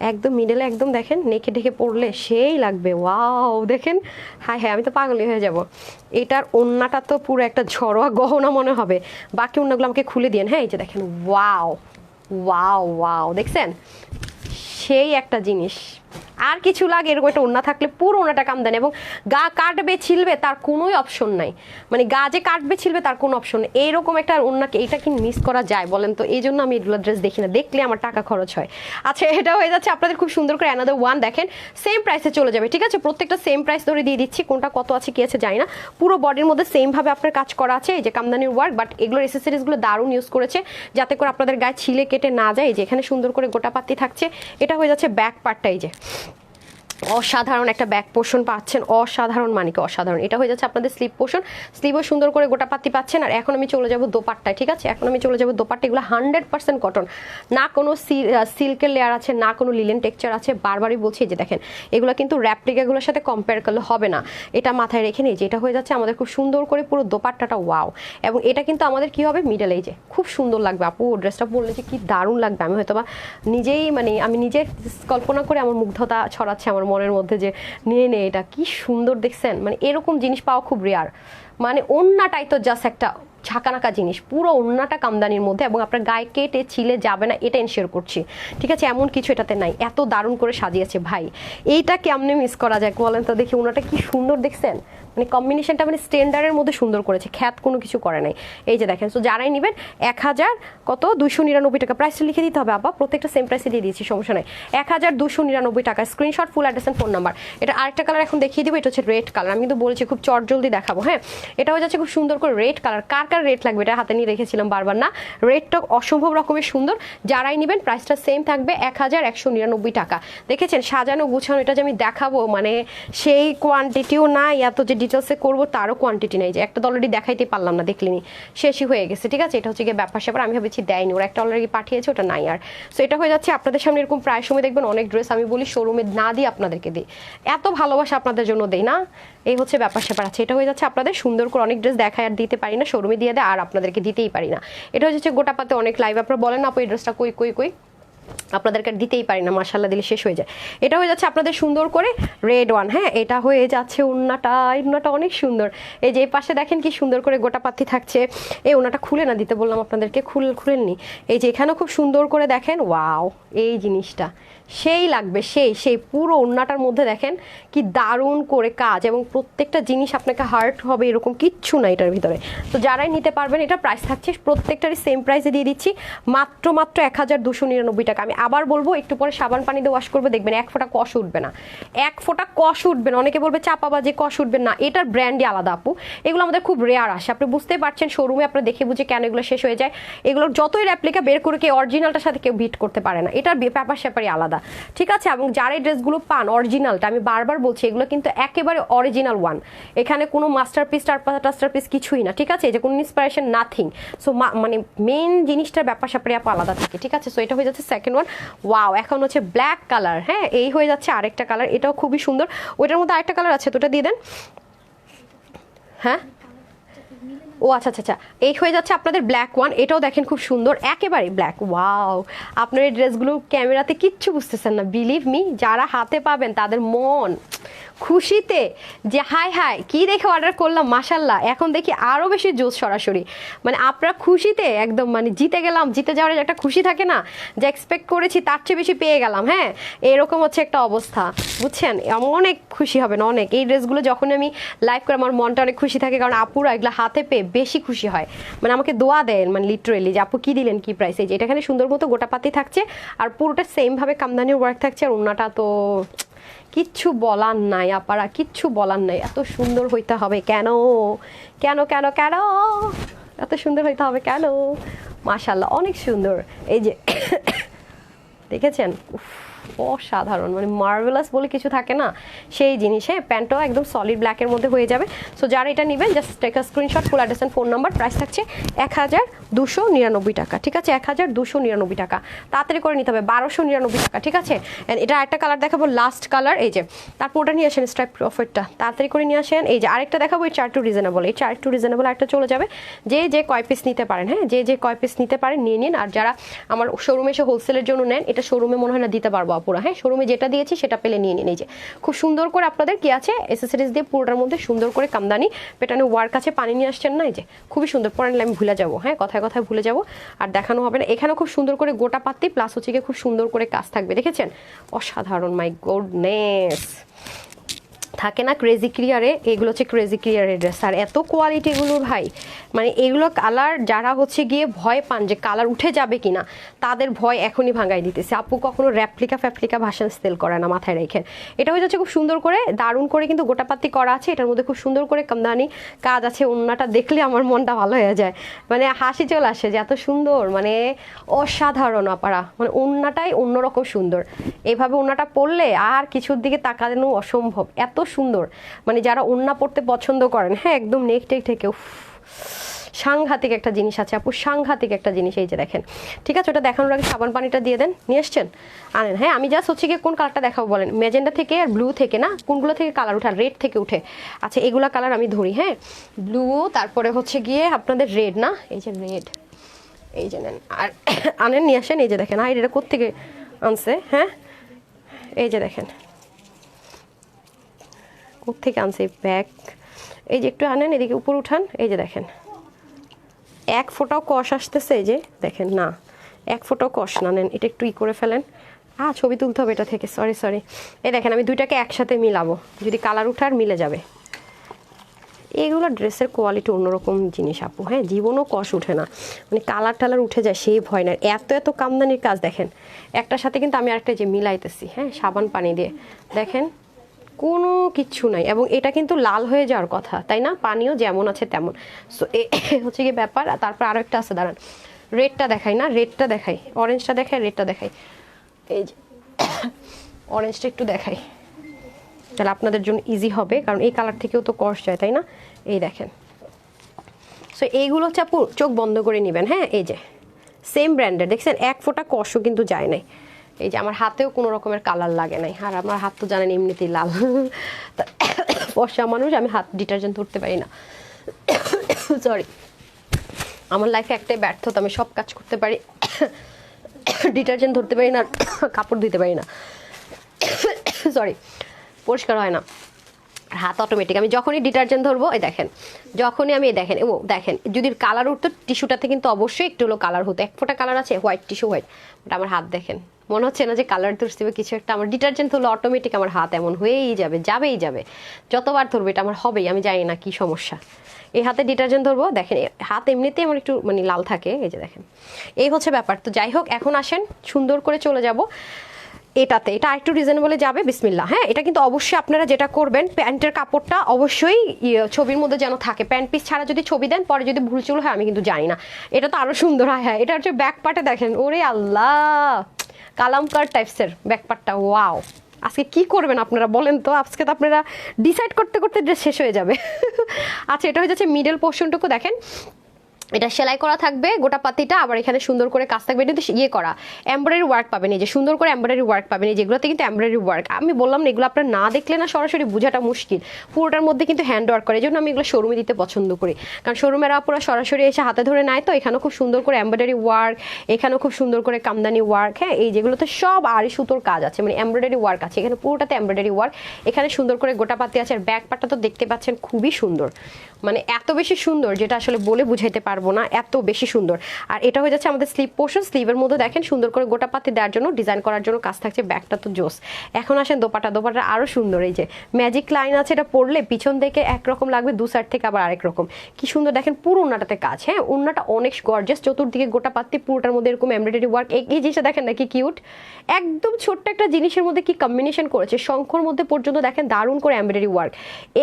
একদম মিডলে একদম দেখেন নেকে ঢেকে পড়লে সেই লাগবে, ওয়াও দেখেন, হ্যাঁ হ্যাঁ আমি তো পাগলি হয়ে যাব। এটার ওন্নাটা তো পুরো একটা ঝরোয়া গহনা মনে হবে। বাকি ওন্নাগুলো আমাকে খুলে দিন। হ্যাঁ, এই যে দেখেন, ওয়াও ওয়াও ওয়াও, দেখছেন সেই একটা জিনিস। আর কিছু লাগে এরকম একটা ওড়না থাকলে পুরো ওড়নাটা কামদানি, এবং গা কাটবে ছিলবে তার কোনোই অপশন নাই, মানে গা যে কাটবে ছিলবে তার কোনো অপশন নেই। এইরকম একটা ওড়নাকে এইটা কি মিস করা যায় বলেন তো? এই জন্য আমি এগুলো ড্রেস দেখি না, দেখলে আমার টাকা খরচ হয়। আচ্ছা, এটা হয়ে যাচ্ছে আপনাদের খুব সুন্দর করে অ্যানাদার ওয়ান, দেখেন সেম প্রাইসে চলে যাবে, ঠিক আছে? প্রত্যেকটা সেম প্রাইস ধরে দিয়ে দিচ্ছি, কোনটা কত আছে কি আছে জানি না। পুরো বডির মধ্যে সেম ভাবে আপনার কাজ করা আছে, এই যে কামদানির ওয়ার্ক, বাট এগুলোর এসেসরিজগুলো দারুণ ইউজ করেছে যাতে করে আপনাদের গায়ে ছিলে কেটে না যায়। যে এখানে সুন্দর করে গোটা পাত্তি থাকছে, এটা হয়ে যাচ্ছে ব্যাক পার্টটা, এই যে অসাধারণ একটা ব্যাক পোর্শন পাচ্ছেন, অসাধারণ মানে কি অসাধারণ। এটা হয়ে যাচ্ছে আপনাদের স্লিভ পোর্শন, স্লিভও সুন্দর করে গোটা পাত্তি পাচ্ছেন। আর এখন আমি চলে যাব দোপাট্টায়, ঠিক আছে? এখন আমি চলে যাব দোপাট্টা, এগুলো 100% কটন, না কোনো সিল্কের লেয়ার আছে, না কোনো লিলেন টেক্সচার আছে। বারবারই বলছি যে দেখেন এগুলো কিন্তু র্যাপ্লিকাগুলোর সাথে কম্পেয়ার করলে হবে না, এটা মাথায় রেখে নিই। যেটা হয়ে যাচ্ছে আমাদের খুব সুন্দর করে পুরো দোপাট্টাটা, ওয়াও। এবং এটা কিন্তু আমাদের কি হবে, মিডল, এই যে খুব সুন্দর লাগবে আপু, ড্রেসটা পরলে যে কি দারুণ লাগবে। আমি হয়তো বা নিজেই মানে আমি নিজে কল্পনা করে আমার মুগ্ধতা ছড়াচ্ছে আমার মনের মধ্যে যে নিয়ে নে, এটা কি সুন্দর দেখছেন। মানে এরকম জিনিস পাওয়া খুব রেয়ার, মানে ওন্নাটাই তো জাস্ট একটা ঝাঁকানাকা জিনিস, পুরো ওন্নাটা কামদানির মধ্যে, এবং আপনার গায়ে কেটে ছিলে যাবে না, এটা এনশিওর করছি, ঠিক আছে? এমন কিছু এটাতে নাই, এত দারুণ করে সাজিয়েছে ভাই, এইটা কেমনে মিস করা যায় বলেন তো? দেখি ওনাটা কি সুন্দর দেখছেন, মানে কম্বিনেশনটা মানে স্ট্যান্ডার্ডের মধ্যে সুন্দর করেছে, খ্যাত কোনো কিছু করে নাই। এই যে দেখেন, তো যারাই নেবেন 1299 টাকা, প্রাইসটা লিখে দিতে হবে আপা, প্রত্যেকটা সেম প্রাইসে দিয়ে দিয়েছি, সমস্যা নাই। 1299 টাকা, screenshot, full address and phone number. এটা আরেকটা কালার এখন দেখিয়ে দিব, এটা হচ্ছে রেড কালার, আমি কিন্তু বলেছি খুব চটজলদি দেখাবো। হ্যাঁ, এটা হয়ে যাচ্ছে খুব সুন্দর করে রেড কালার, কার কার রেড লাগবে, এটা হাতে নিয়ে রেখেছিলাম বারবার না, রেডটা অসম্ভব রকমের সুন্দর। যারাই নেবেন প্রাইসটা সেম থাকবে 1199 টাকা। দেখেছেন সাজানো গুছানো, এটা যে আমি দেখাবো মানে সেই কোয়ান্টিটিও না, এত যে ডিটেলসে করবো তারও কোয়ান্টিটি নেই, যে একটা তো অলরেডি দেখাইতে পারলাম না, দেখলিনি শেষই হয়ে গেছে, ঠিক আছে? এটা হচ্ছে গিয়ে ব্যাপার স্যাপার, আমি ভেবেছি দেয়নি, ওরা একটা অলরেডি পাঠিয়েছে, ওটা নাই আর। সো এটা হয়ে যাচ্ছে আপনাদের সামনে এরকম প্রায় সময় দেখবেন অনেক ড্রেস আমি বলি শোরুমে না দিয়ে আপনাদেরকে দিই, এত ভালোবাসা আপনাদের জন্য দেই না, এই হচ্ছে ব্যাপার স্যাপার আছে। এটা হয়ে যাচ্ছে আপনাদের সুন্দর করে অনেক ড্রেস দেখায় আর দিতে পারি না, শোরুমে দিয়ে দেয় আর আপনাদেরকে দিতেই পারি না। এটা হয়ে যাচ্ছে গোটা পাতে অনেক লাইভ, আপনারা বলেন আপু এই ড্রেসটা কই কই কই, আপনাদেরকে দিতেই পারি না, মাশাআল্লাহ দিলে শেষ হয়ে যায়। এটা হয়ে যাচ্ছে আপনাদের সুন্দর করে রেড ওয়ান। হ্যাঁ, এটা হয়ে যাচ্ছে ওন্নাটা, এই ওন্নাটা অনেক সুন্দর, এই যে এই পাশে দেখেন কি সুন্দর করে গোটা পাত্তি থাকছে। এই ওন্নাটা খুলে না দিতে বললাম আপনাদেরকে, খুলেননি। এই যে এখানেও খুব সুন্দর করে দেখেন, ওয়াও, এই জিনিসটা সেই লাগবে, সেই পুরো ওন্নাটার মধ্যে দেখেন কি দারুণ করে কাজ, এবং প্রত্যেকটা জিনিস আপনাকে হার্ট হবে এরকম কিচ্ছু না এটার ভিতরে। তো যারাই নিতে পারবেন, এটা প্রাইস থাকছে প্রত্যেকটারই সেম প্রাইসে দিয়ে দিচ্ছি, মাত্র 1299 টাকা। আমি আবার বলবো, একটু পরে সাবান পানি দিয়ে ওয়াশ করবে, দেখবেন এক ফোঁটা কষ উঠবে না, এক ফোঁটা কষ উঠবে না। অনেকে বলবে চাপাবাজে কষ উঠবে না, এটার ব্র্যান্ডই আলাদা আপু, এগুলো আমাদের খুব রেয়ার আসে, আপনি বুঝতেই পারছেন শোরুমে আপনারা দেখে বুঝে কেন এগুলো শেষ হয়ে যায়। এগুলোর যতই রেপ্লিকা বের করে কেউ অরিজিনালটার সাথে কেউ বিট করতে পারে না, এটার ব্যাপার স্যাপারই আলাদা। আলাদা, ঠিক আছে। এবং যারা এই ড্রেসগুলো পান অরিজিনালটা, আমি বারবার বলছি এগুলো কিন্তু একেবারে অরিজিনাল ওয়ান, এখানে কোনো মাস্টারপিস টাস্টারপিস কিছুই না, ঠিক আছে, যে কোনো ইন্সপিরেশন নাথিং। সো মানে মেন জিনিসটার ব্যাপার স্যাপারে আপু আলাদা থাকে, ঠিক আছে। সো এটা হয়ে যাচ্ছে সেকেন্ড ওয়ান। ওয়াও, এখন হচ্ছে ব্ল্যাক কালার, হ্যাঁ, এই হয়ে যাচ্ছে আরেকটা কালার, এটাও খুবই সুন্দর। ওইটার মধ্যে আরেকটা কালার আছে, তো ওটা দিয়ে দেন। হ্যাঁ, ও আচ্ছা আচ্ছা আচ্ছা, এই হয়ে যাচ্ছে আপনাদের ব্ল্যাক ওয়ান, এটাও দেখেন খুব সুন্দর, একেবারে ব্ল্যাক। ওয়াও, আপনার এই ড্রেসগুলো ক্যামেরাতে কিচ্ছু বুঝতেছেন না, বিলিভ মি, যারা হাতে পাবেন তাদের মন খুশিতে যে হাই হাই কি দেখে অর্ডার করলাম, মাশাল্লাহ, এখন দেখি আরও বেশি জোশ সরাসরি, মানে আপনারা খুশিতে একদম, মানে জিতে গেলাম, জিতে যাওয়ার একটা খুশি থাকে না, যে এক্সপেক্ট করেছি তার চেয়ে বেশি পেয়ে গেলাম, হ্যাঁ, এরকম হচ্ছে একটা অবস্থা, বুঝছেন। অনেক খুশি হবেন অনেক, এই ড্রেসগুলো যখন আমি লাইভ করে আমার মনটা অনেক খুশি থাকে, কারণ আপুরা এগুলো হাতে পেয়ে বেশি খুশি হয়, মানে আমাকে দোয়া দেন, মানে লিটারেলি, যে আপু কি দিলেন, কি প্রাইস। এই যে এটা এখানে সুন্দর মতো গোটা পাতি থাকছে, আর পুরোটা সেমভাবে কামদানির ওয়ার্ক থাকছে, আর ওন্নাটা তো কিচ্ছু বলার নাই আপারা, কিচ্ছু বলার নাই, এত সুন্দর হইতে হবে কেন, কেন কেন কেন এত সুন্দর হইতে হবে কেন, মাশাল্লাহ অনেক সুন্দর। এই যে দেখেছেন, উফ, অসাধারণ, মানে মার্ভেলাস বলে কিছু থাকে না, সেই জিনিস। হ্যাঁ, প্যান্টটাও একদম সলিড ব্ল্যাকের মধ্যে হয়ে যাবে। সো যারা এটা নেবেন just take a screenshot, full address and phone number, price থাকছে 1299 টাকা, ঠিক আছে, 1299 টাকা, তাড়াতাড়ি করে নিতে হবে, 1299 টাকা, ঠিক আছে। এটা আরেকটা কালার দেখাবো, লাস্ট কালার, এই যে, তারপর ওটা নিয়ে আসেন স্ট্রাইপ অফারটা, তাড়াতাড়ি করে নিয়ে আসেন। এই যে আরেকটা দেখাবো, এই চার টু রিজনেবল, এই চার টু রিজনেবল একটা চলে যাবে, যে যে কয় পিস নিতে পারেন, হ্যাঁ, যে যে কয় পিস নিতে পারেন নিয়ে নিন। আর যারা আমার শোরুমে এসে হোলসেলের জন্য নেন, এটা শোরুমে মনে হয় না দিতে পারবো আপুরা, হ্যাঁ, শোরুমে যেটা দিয়েছি সেটা পেলে নিয়ে নিন। এই যে খুব সুন্দর করে আপনাদের কি আছে, এসেসরিজ দিয়ে পুরোটার মধ্যে সুন্দর করে কামদানি পেটানো ওয়ার্ক আছে, পানি নিয়ে আসছেন না, এই যে খুবই সুন্দর, পরে আমি ভুলে যাবো, হ্যাঁ, কথায় কথায় ভুলে যাবো, আর দেখানো হবে না। এখানে খুব সুন্দর করে গোটা পাত্তি প্লাস হচ্ছে গিয়ে খুব সুন্দর করে কাজ থাকবে, দেখেছেন, অসাধারণ, মাই গুডনেস। থাকে না ক্রেজি ক্রিয়ারে, এগুলো হচ্ছে ক্রেজি ক্রিয়ারের ড্রেস, আর এত কোয়ালিটি এগুলোর ভাই, মানে এগুলো কালার যারা হচ্ছে গিয়ে ভয় পান যে কালার উঠে যাবে কিনা, তাদের ভয় এখনই ভাঙাই দিতেছে। আপু কখনো ফ্যাপ্লিকা ভাষণ সেল করে না, মাথায় রেখে। এটা হয়ে যাচ্ছে খুব সুন্দর করে, দারুণ করে কিন্তু গোটাপাতি করা আছে, এটার মধ্যে খুব সুন্দর করে কামদানি কাজ আছে, ওন্নাটা দেখলে আমার মনটা ভালো হয়ে যায়, মানে হাসি চলে আসে যে এত সুন্দর, মানে অসাধারণ আপারা, মানে ওন্নাটাই অন্যরকম সুন্দর, এইভাবে ওন্নাটা পরলে আর কিছুর দিকে তাকানো অসম্ভব, এত সুন্দর, মানে যারা ওন্না পড়তে পছন্দ করেন, হ্যাঁ, একদম নেক টেক থেকে সাংঘাতিক একটা জিনিস আছে আপু, সাংঘাতিক একটা জিনিস। এই যে দেখেন, ঠিক আছে, ওটা দেখানোর আগে সাবান পানিটা দিয়ে দেন, নিয়ে এসছেন, আনেন। হ্যাঁ, আমি জাস্ট হচ্ছে গিয়ে কোন কালারটা দেখাবো বলেন, ম্যাজেন্ডা থেকে আর ব্লু থেকে না, কোনগুলো থেকে কালার উঠে, রেড থেকে উঠে, আচ্ছা এগুলা কালার আমি ধরি, হ্যাঁ, ব্লু, তারপরে হচ্ছে গিয়ে আপনাদের রেড না, এই যে রেড, এই যে নেন, আর আনেন, নিয়ে আসেন। এই যে দেখেন, আর এটা কোত্থেকে আনছে, হ্যাঁ, এই যে দেখেন কোত্থেকে আনছে ব্যাগ, এই যে একটু আনেন, এদিকে উপর উঠান, এই যে দেখেন এক ফোঁটাও কষ আসতেছে, এই যে দেখেন, না এক ফোঁটাও কষ না, নেন এটা একটু করে ফেলেন, ছবি তুলতে হবে এটা থেকে, সরি, এই দেখেন আমি দুইটাকে একসাথে মিলাবো, যদি কালার উঠার মিলে যাবে। এগুলো ড্রেসের কোয়ালিটি অন্যরকম জিনিস আপু, হ্যাঁ, জীবনও কষ উঠে না, মানে কালার টালার উঠে যায় সেই ভয় না, এত কামদানির কাজ দেখেন, একটার সাথে কিন্তু আমি আরেকটা যে মিলাইতেছি, হ্যাঁ, সাবান পানি দিয়ে, দেখেন কোনো কিচ্ছু নাই, এবং এটা কিন্তু লাল হয়ে যাওয়ার কথা, তাই না, পানিও যেমন আছে তেমন। সো হচ্ছে কি ব্যাপার। তারপর আরও একটা আছে, দাঁড়ান, রেডটা দেখাই না, রেডটা দেখাই, অরেঞ্জটা দেখাই, রেডটা দেখাই, এই যে অরেঞ্জটা একটু দেখাই, তাহলে আপনাদের জন্য ইজি হবে, কারণ এই কালার থেকেও তো কষ যায়, তাই না, এই দেখেন। সো এইগুলো হচ্ছে আপু চোখ বন্ধ করে নেবেন, হ্যাঁ, এই যে সেম ব্র্যান্ডের, দেখছেন এক ফোঁটা কষও কিন্তু যায় নাই, এই যে আমার হাতেও কোনো রকমের কালার লাগে নাই, আর আমার হাত তো জানেন এমনিতেই লাল, বর্ষা মানুষ, আমি হাত ডিটারজেন্ট ধরতে পারি না, সরি, আমার লাইফে একটাই ব্যর্থতা, আমি সব কাজ করতে পারি, ডিটারজেন্ট ধরতে পারি না, কাপড় ধুতে পারি না, সরি, পরিষ্কার হয় না, হাত অটোমেটিক, আমি যখনই ডিটারজেন্ট ধরবো, এই দেখেন, যখনই আমি দেখেন, ও দেখেন, যদি কালার উঠতো টিস্যুটাতে কিন্তু অবশ্যই একটু হলো কালার হতো, এক ফোঁটা কালার আছে, হোয়াইট টিস্যু হোয়াইট, বাট আমার হাত দেখেন, মনে হচ্ছে না যে কালার ধরতে হবে কিছু একটা, আমার ডিটারজেন্ট হলো অটোমেটিক আমার হাত এমন হয়েই যাবেই যাবে, যতবার ধরবে এটা আমার হবেই, আমি জানি না কি সমস্যা। এই হাতে ডিটারজেন্ট ধরবো, দেখেন হাত এমনিতেই আমার একটু মানে লাল থাকে, এই যে দেখেন, এই হচ্ছে ব্যাপার। তো যাই হোক, এখন আসেন সুন্দর করে চলে যাব এটাতে, এটা আরেকটু রিজনেবলে যাবে, বিসমিল্লাহ। হ্যাঁ, এটা কিন্তু অবশ্যই আপনারা যেটা করবেন, প্যান্টের কাপড়টা অবশ্যই ছবির মধ্যে যেন থাকে, প্যান্ট পিস ছাড়া যদি ছবি দেন পরে যদি ভুল চুল হয় আমি কিন্তু জানি না, এটা তো আরো সুন্দর হয়। হ্যাঁ, এটা হচ্ছে ব্যাক পার্টে দেখেন, ওরে আল্লাহ কালামকার টাইপসের ব্যাকপার্টটা। ওয়াও, আজকে কি করবেন আপনারা বলেন তো? আজকে তো আপনারা ডিসাইড করতে করতে ড্রেস শেষ হয়ে যাবে। আচ্ছা, এটা হয়ে যাচ্ছে মিডল পোর্শনটুকু দেখেন, এটা সেলাই করা থাকবে গোটা পাতিটা, আবার এখানে সুন্দর করে কাজ থাকবে, কিন্তু ইয়ে করা এমব্রয়ডারি ওয়ার্ক পাবেন, এই যে সুন্দর করে এমব্রয়ডারি ওয়ার্ক পাবেন, এই যেগুলোতে কিন্তু এমব্রয়ডারি ওয়ার্ক। আমি বললাম না, এগুলো আপনারা না দেখলে না সরাসরি বোঝাটা মুশকিল, পুরোটার মধ্যে কিন্তু হ্যান্ড ওয়ার্ক করে, এই জন্য আমি এগুলো শোরুমে দিতে পছন্দ করি, কারণ শোরুমের আপুরা সরাসরি এসে হাতে ধরে নেয়, তো এখানেও খুব সুন্দর করে এমব্রয়ডারি ওয়ার্ক, এখানেও খুব সুন্দর করে কামদানি ওয়ার্ক। হ্যাঁ, এই যেগুলোতে সব আড়ি সুতোর কাজ আছে, মানে এমব্রয়ডারি ওয়ার্ক আছে, এখানে পুরোটাতে এমব্রয়ডারি ওয়ার্ক, এখানে সুন্দর করে গোটা পাতি আছে। আর ব্যাক পার্টটা তো দেখতে পাচ্ছেন খুবই সুন্দর, মানে এত বেশি সুন্দর যেটা আসলে বলে বুঝাইতে পারবো না, এত বেশি সুন্দর। আর এটা হয়ে যাচ্ছে আমাদের স্লিভ পোর্শন, স্লিভের মধ্যে দেখেন সুন্দর করে গোটা পাতি দেওয়ার জন্য, ডিজাইন করার জন্য কাজ থাকছে। ব্যাকটা তো জোস। এখন আসেন দোপাটা, দোপাটা আরো সুন্দর, এই যে ম্যাজিক লাইন আছে, এটা পরলে পিছন থেকে একরকম লাগবে, দু সাইড থেকে আবার আরেক রকম, কি সুন্দর দেখেন পুরো ওন্নাটাতে কাজ। হ্যাঁ, ওন্নাটা অনেক গর্জিয়াস, চতুর্দিকে গোটা পাতি, পুরোটার মধ্যে এরকম এমব্রয়ডারি ওয়ার্ক। এই জিনিসটা দেখেন না কি কিউট, একদম ছোট্ট একটা জিনিসের মধ্যে কি কম্বিনেশন করেছে, শঙ্খর মধ্যে পর্যন্ত দেখেন দারুণ করে এমব্রয়ডারি ওয়ার্ক।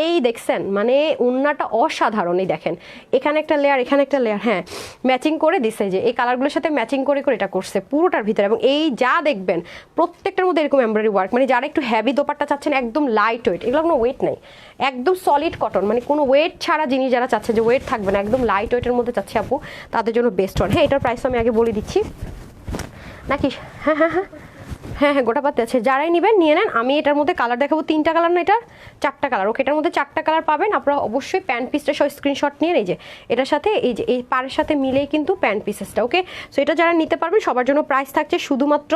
এই দেখছেন, মানে ওন্নাটা অসাধারণ। এই দেখেন এখানে একটা লেয়ার, এখানে একটা লেয়ার, হ্যাঁ ম্যাচিং করে দিছে, যে এই কালারগুলোর সাথে ম্যাচিং করে করে এটা করছে পুরোটার ভিতরে। এবং এই যা দেখবেন প্রত্যেকটার মধ্যে এরকম এমব্রয়ডারি ওয়ার্ক, মানে যারা একটু হেভি দোপাট্টা চাচ্ছেন, একদম লাইট ওয়েট, এগুলো কোনো ওয়েট নেই, একদম সলিড কটন, মানে কোনো ওয়েট ছাড়া জিনিস যারা চাচ্ছে যে ওয়েট থাকবে না, একদম লাইট ওয়েটের মধ্যে চাচ্ছে আপু, তাদের জন্য বেস্ট ওয়ান। হ্যাঁ, এটার প্রাইস আমি আগে বলে দিচ্ছি নাকি? হ্যাঁ হ্যাঁ হ্যাঁ হ্যাঁ হ্যাঁ, গোটা পাতি আছে, যারাই নেবেন নিয়ে নেন। আমি এটার মধ্যে কালার দেখাবো, 3টা কালার না, এটা 4টা কালার। ওকে, এটার মধ্যে 4টা কালার পাবেন আপনারা। অবশ্যই প্যান্ট পিসটা সহ স্ক্রিনশট নিয়ে, এই যে এটার সাথে এই যে এই পাড়ের সাথে মিলেই কিন্তু প্যান্ট পিসেসটা। ওকে, সো এটা যারা নিতে পারবেন সবার জন্য প্রাইস থাকছে শুধুমাত্র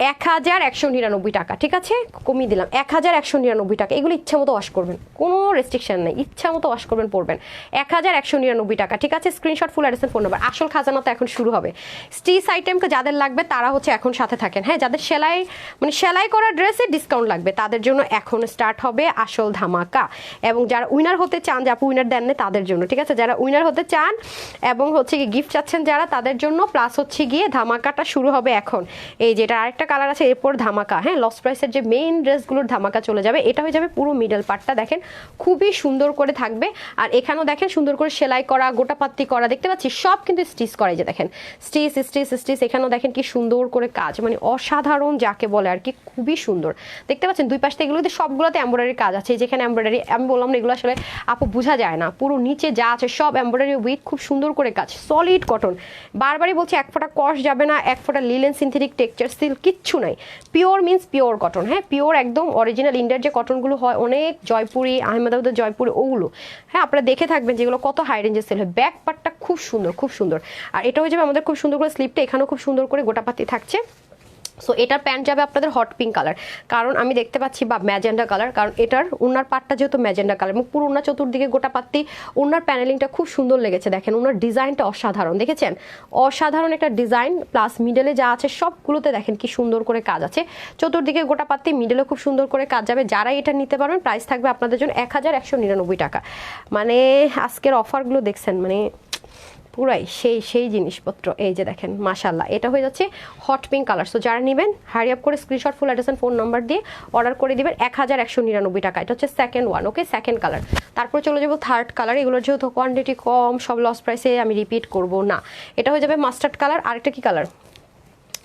1199 টাকা। ঠিক আছে, কমিয়ে দিলাম, 1199 টাকা। এগুলো ইচ্ছা মতো ওয়াশ করবেন, কোনো রেস্ট্রিকশন নেই, ইচ্ছা মতো ওয়াশ করবেন, পড়বেন 1199 টাকা। ঠিক আছে, screenshot, full address, phone number. আসল খাজানা তো এখন শুরু হবে। স্টিচ আইটেমকে যাদের লাগবে তারা হচ্ছে এখন সাথে থাকেন। হ্যাঁ, যাদের সেলাই মানে সেলাই করা ড্রেসে ডিসকাউন্ট লাগবে তাদের জন্য এখন স্টার্ট হবে আসল ধামাকা। এবং যারা উইনার হতে চান, যে আপু উইনার দেন না তাদের জন্য, ঠিক আছে, যারা উইনার হতে চান এবং হচ্ছে গিয়ে গিফট চাচ্ছেন যারা, তাদের জন্য প্লাস হচ্ছে গিয়ে ধামাকাটা শুরু হবে এখন। এই যেটা আরেকটা কালার আছে, এরপর ধামাকা। হ্যাঁ, লস প্রাইসের যে মেইন ড্রেসগুলোর ধামাকা চলে যাবে। এটা হয়ে যাবে পুরো মিডল পার্টটা দেখেন খুবই সুন্দর করে থাকবে। আর এখানেও দেখেন সুন্দর করে সেলাই করা, গোটা পাত্তি করা, দেখতে পাচ্ছি সব কিন্তু স্টিচ করা, যে দেখেন স্টিচ স্টিচ স্টিচ। এখানেও দেখেন কি সুন্দর করে কাজ, মানে অসাধারণ যাকে বলে আর কি, খুবই সুন্দর দেখতে পাচ্ছেন। দুই পাশে এগুলোতে সবগুলোতে এমব্রয়ডারি কাজ আছে, যেখানে এমব্রয়ডারি আমি বললাম না, এগুলো আসলে আপু বোঝা যায় না, পুরো নিচে যা আছে সব এমব্রয়ডারি উইথ খুব সুন্দর করে কাজ, সলিড কটন। বারবারই বলছি, এক ফোঁটা কস যাবে না, এক ফোঁটা লিলেন, সিনথেটিক, টেক্সচার, সিল্ক কিচ্ছু নাই, পিওর মিন্স পিওর কটন। হ্যাঁ, পিওর একদম অরিজিনাল ইন্ডিয়ার যে কটনগুলো হয়, অনেক জয়পুরি, আহমেদাবাদের জয়পুরি, ওগুলো। হ্যাঁ, আপনারা দেখে থাকবেন যেগুলো কত হাই রেঞ্জে সেল হয়। ব্যাক পার্টটা খুব সুন্দর, খুব সুন্দর। আর এটা হয়ে যাবে আমাদের খুব সুন্দর করে স্লিপটা, এখানেও খুব সুন্দর করে গোটাপাতি থাকছে। সো এটার প্যান্ট যাবে আপনাদের হট পিঙ্ক কালার, কারণ আমি দেখতে পাচ্ছি, বা ম্যাজেন্ডা কালার, কারণ এটার ওনার পাটটা যেহেতু ম্যাজেন্ডা কালার, এবং পুরো ওনার চতুর্দিকে গোটা পাত্তি, ওনার প্যানেলিংটা খুব সুন্দর লেগেছে। দেখেন ওনার ডিজাইনটা অসাধারণ, দেখেছেন অসাধারণ একটা ডিজাইন। প্লাস মিডলে যা আছে সবগুলোতে দেখেন কি সুন্দর করে কাজ আছে, চতুর্দিকে গোটা পাত্তি, মিডলে খুব সুন্দর করে কাজ যাবে। যারা এটা নিতে পারবেন প্রাইস থাকবে আপনাদের জন্য 1199 টাকা। মানে আজকের অফারগুলো দেখছেন, মানে পুরাই সেই সেই জিনিসপত্র। এই যে দেখেন মাশাল্লাহ, এটা হয়ে যাচ্ছে হট পিঙ্ক কালার। সো যারা নেবেন হারি আপ করে screenshot, full address, phone number দিয়ে অর্ডার করে দিবেন 1199 টাকা। এটা হচ্ছে সেকেন্ড ওয়ান। ওকে, সেকেন্ড কালার। তারপর চলে যাবো থার্ড কালার। এগুলোর যেহেতু কোয়ান্টিটি কম, সব লস প্রাইসে আমি রিপিট করব না। এটা হয়ে যাবে মাস্টার্ড কালার। আরেকটা কি কালার?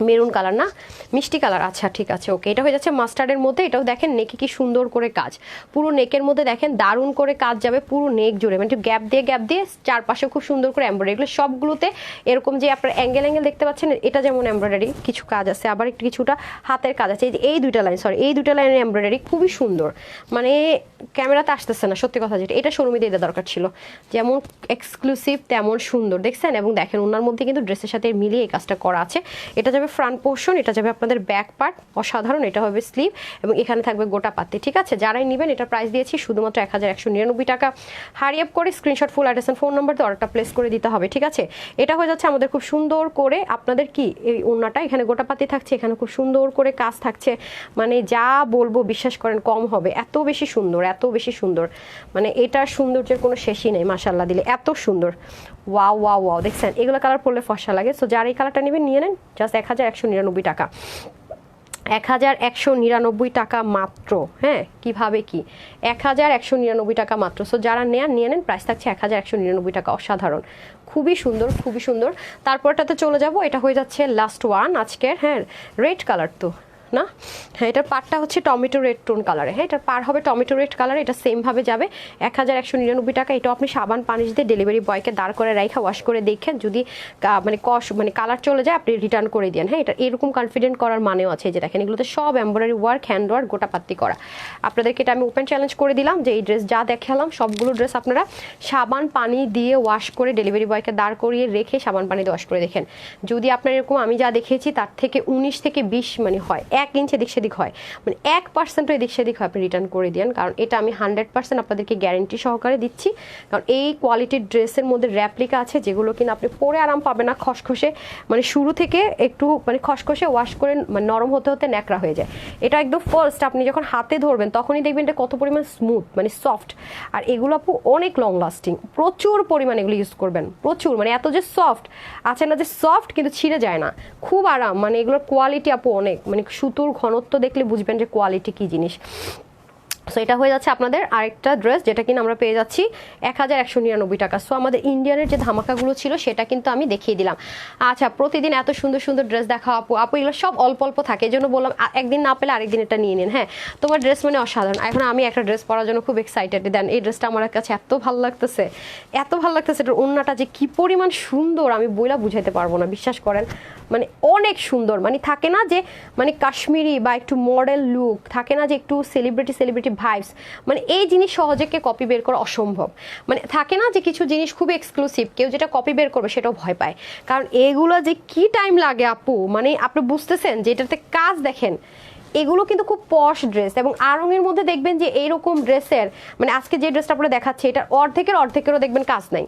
মেরুন কালার না, মিষ্টি কালার। আচ্ছা ঠিক আছে, ওকে। এটা হয়ে যাচ্ছে মাস্টার্ডের মধ্যে। এটাও দেখেন নেকে কি সুন্দর করে কাজ, পুরো নেকের মধ্যে দেখেন দারুণ করে কাজ যাবে পুরো নেক জুড়ে, মানে গ্যাপ দিয়ে চারপাশে খুব সুন্দর করে এমব্রয়ডারি। এগুলো সবগুলোতে এরকম যে আপনার অ্যাঙ্গেল দেখতে পাচ্ছেন, এটা যেমন এমব্রয়ডারি কিছু কাজ আছে, আবার একটু কিছুটা হাতের কাজ আছে। এই দুইটা লাইন, সরি এই দুইটা লাইনের এমব্রয়ডারি খুবই সুন্দর, মানে ক্যামেরাতে আসতেছে না সত্যি কথা, যেটা এটা শোরুমে দিয়ে দরকার ছিল। যেমন এক্সক্লুসিভ তেমন সুন্দর দেখছেন। এবং দেখেন ওনার মধ্যে কিন্তু ড্রেসের সাথে মিলিয়ে এই কাজটা করা আছে। এটা যাবে ফ্রন্ট পোর্শন, এটা যাবে আপনাদের ব্যাক পার্ট, অসাধারণ। এটা হবে স্লিভ এবং এখানে থাকবে গোটা পাত্তি। ঠিক আছে, যারাই নেবেন এটা প্রাইস দিয়েছি শুধুমাত্র 1199 টাকা। হারি আপ করে screenshot, full address, phone number দিয়ে অর্ডারটা প্লেস করে দিতে হবে। ঠিক আছে, এটা হয়ে যাচ্ছে আমাদের খুব সুন্দর করে আপনাদের কি এই ওড়নাটা, এখানে গোটা পাত্তি থাকছে, এখানে খুব সুন্দর করে কাজ থাকছে, মানে যা বলবো বিশ্বাস করেন কম হবে, এত বেশি সুন্দর, এত বেশি সুন্দর, মানে এটার সৌন্দর্যের কোনো শেষই নেই। মাশাল্লাহ দিলে এত সুন্দর, ওয়াও ওয়াও ওয়াও, দেখছেন এগুলো কালার পরলে ফর্সা লাগে। সো যার এই কালারটা নেবেন নিয়ে নেন, জাস্ট 1199 টাকা। 1199 টাকা মাত্র। হ্যাঁ, কিভাবে কি 1199 টাকা মাত্র। সো যারা নেন নিয়ে নেন, প্রাইস থাকছে 1199 টাকা। অসাধারণ, খুবই সুন্দর, খুবই সুন্দর। তারপরটাতে চলে যাব, এটা হয়ে যাচ্ছে লাস্ট ওয়ান আজকের। হ্যাঁ, রেড কালার তো না, হ্যাঁ এটার পারটা হচ্ছে টমেটো রেড টোন কালারে। হ্যাঁ, এটার পার হবে টমেটো রেড কালারে। এটা সেমভাবে যাবে 1199 টাকা। এটা আপনি সাবান পানি দিয়ে ডেলিভারি বয়কে দাঁড় করে রাইখা ওয়াশ করে দেখেন, যদি মানে কালার চলে যায় আপনি রিটার্ন করে দেন। হ্যাঁ, এটা এরকম কনফিডেন্ট করার মানেও আছে। যে দেখেন এগুলোতে সব এমব্রয়ডারি ওয়ার্ক, হ্যান্ড ওয়ার্ক, গোটাপাত্তি করা। আপনাদেরকে এটা আমি ওপেন চ্যালেঞ্জ করে দিলাম যে এই ড্রেস যা দেখালাম সবগুলো ড্রেস আপনারা সাবান পানি দিয়ে ওয়াশ করে ডেলিভারি বয়কে দাঁড় করিয়ে রেখে সাবান পানি দিয়ে ওয়াশ করে দেখেন। যদি আপনার এরকম আমি যা দেখেছি তার থেকে 19 থেকে 20 মানে হয়, 1 ইঞ্চ এদিক সেদিক হয়, মানে 1% এদিক সেদিক হয়, আপনি রিটার্ন করে দেন। কারণ এটা আমি 100% আপনাদেরকে গ্যারেন্টি সহকারে দিচ্ছি। কারণ এই কোয়ালিটির ড্রেসের মধ্যে র্যাপ্লিকা আছে যেগুলো কিনা আপনি পরে আরাম পাবে না, খসখসে, মানে শুরু থেকে একটু মানে খসখসে ওয়াশ করে মানে নরম হতে হতে ন্যাকড়া হয়ে যায়। এটা একদম ফার্স্ট আপনি যখন হাতে ধরবেন তখনই দেখবেন এটা কত পরিমাণ স্মুথ, মানে সফট। আর এগুলো আপু অনেক লং লাস্টিং, প্রচুর পরিমাণে এগুলো ইউজ করবেন, প্রচুর, মানে এত যে সফট আছে না, যে সফট কিন্তু ছিঁড়ে যায় না, খুব আরাম। মানে এগুলোর কোয়ালিটি আপু অনেক, মানে সুতোর ঘনত্ব দেখলে বুঝবেন যে কোয়ালিটি কি জিনিস। সো এটা হয়ে যাচ্ছে আপনাদের আরেকটা ড্রেস, যেটা কিনা আমরা পেয়ে যাচ্ছি 1199 টাকা। সো আমাদের ইন্ডিয়ানের যে ধামাকাগুলো ছিল সেটা কিন্তু আমি দেখিয়ে দিলাম। আচ্ছা, প্রতিদিন এত সুন্দর সুন্দর ড্রেস দেখা আপু, এগুলো সব অল্প অল্প থাকে, এই জন্য বললাম একদিন না পেলে আরেকদিন এটা নিয়ে নিন। হ্যাঁ, তোমার ড্রেস মানে অসাধারণ। এখন আমি একটা ড্রেস পরার জন্য খুব এক্সাইটেড। দেন এই ড্রেসটা আমার কাছে এত ভালো লাগতেছে, এত ভালো লাগতেছে। এটার ওড়নাটা যে কি পরিমাণ সুন্দর আমি বইলা বুঝাইতে পারবো না, বিশ্বাস করেন, মানে অনেক সুন্দর। মানে থাকে না যে মানে কাশ্মীরি বা একটু মডেল লুক, থাকে না যে একটু সেলিব্রিটি ভাইবস, মানে এই জিনিস সহজে কে কপি বের করা অসম্ভব। মানে থাকে না যে কিছু জিনিস খুবই এক্সক্লুসিভ, কেউ যেটা কপি বের করবে সেটাও ভয় পায়। কারণ এগুলো যে কি টাইম লাগে আপু, মানে আপনি বুঝতেছেন যে এটাতে কাজ দেখেন, এগুলো কিন্তু খুব পশ ড্রেস। এবং আড়ংয়ের মধ্যে দেখবেন যে এইরকম ড্রেসের, মানে আজকে যে ড্রেসটা আপনারা দেখাচ্ছে এটার অর্ধেকেরও দেখবেন কাজ নাই।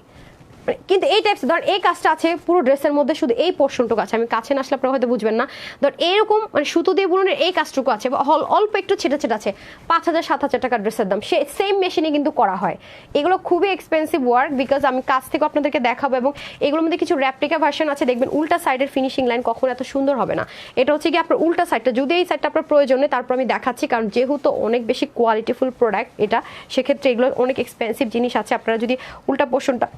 কিন্তু এই টাইপস ধর এই কাজটা আছে পুরো ড্রেসের মধ্যে, শুধু এই পোর্শনটুকু আছে, আমি কাছে না আসলে আপনারা হয়তো বুঝবেন না। ধর এরকম মানে সুতো দিয়ে বুননের এই কাজটুকু আছে, বা অল্প একটু ছেটা আছে, 5,000-7,000 টাকার ড্রেসের দাম, সে সেম মেশিনে কিন্তু করা হয়। এগুলো খুবই এক্সপেন্সিভ ওয়ার্ক, বিকজ আমি কাছ থেকে আপনাদেরকে দেখাবো। এবং এগুলোর মধ্যে কিছু র্যাপ্লিকা ভার্সন আছে, দেখবেন উল্টা সাইডের ফিনিশিং লাইন কখনো এত সুন্দর হবে না। এটা হচ্ছে কি আপনার উল্টা সাইডটা, যদি এই সাইডটা আপনার প্রয়োজন নেই তারপর আমি দেখাচ্ছি, কারণ যেহেতু অনেক বেশি কোয়ালিটিফুল প্রোডাক্ট এটা, সেক্ষেত্রে এগুলো অনেক এক্সপেন্সিভ জিনিস আছে। আপনারা যদি উল্টা পোর্শনটা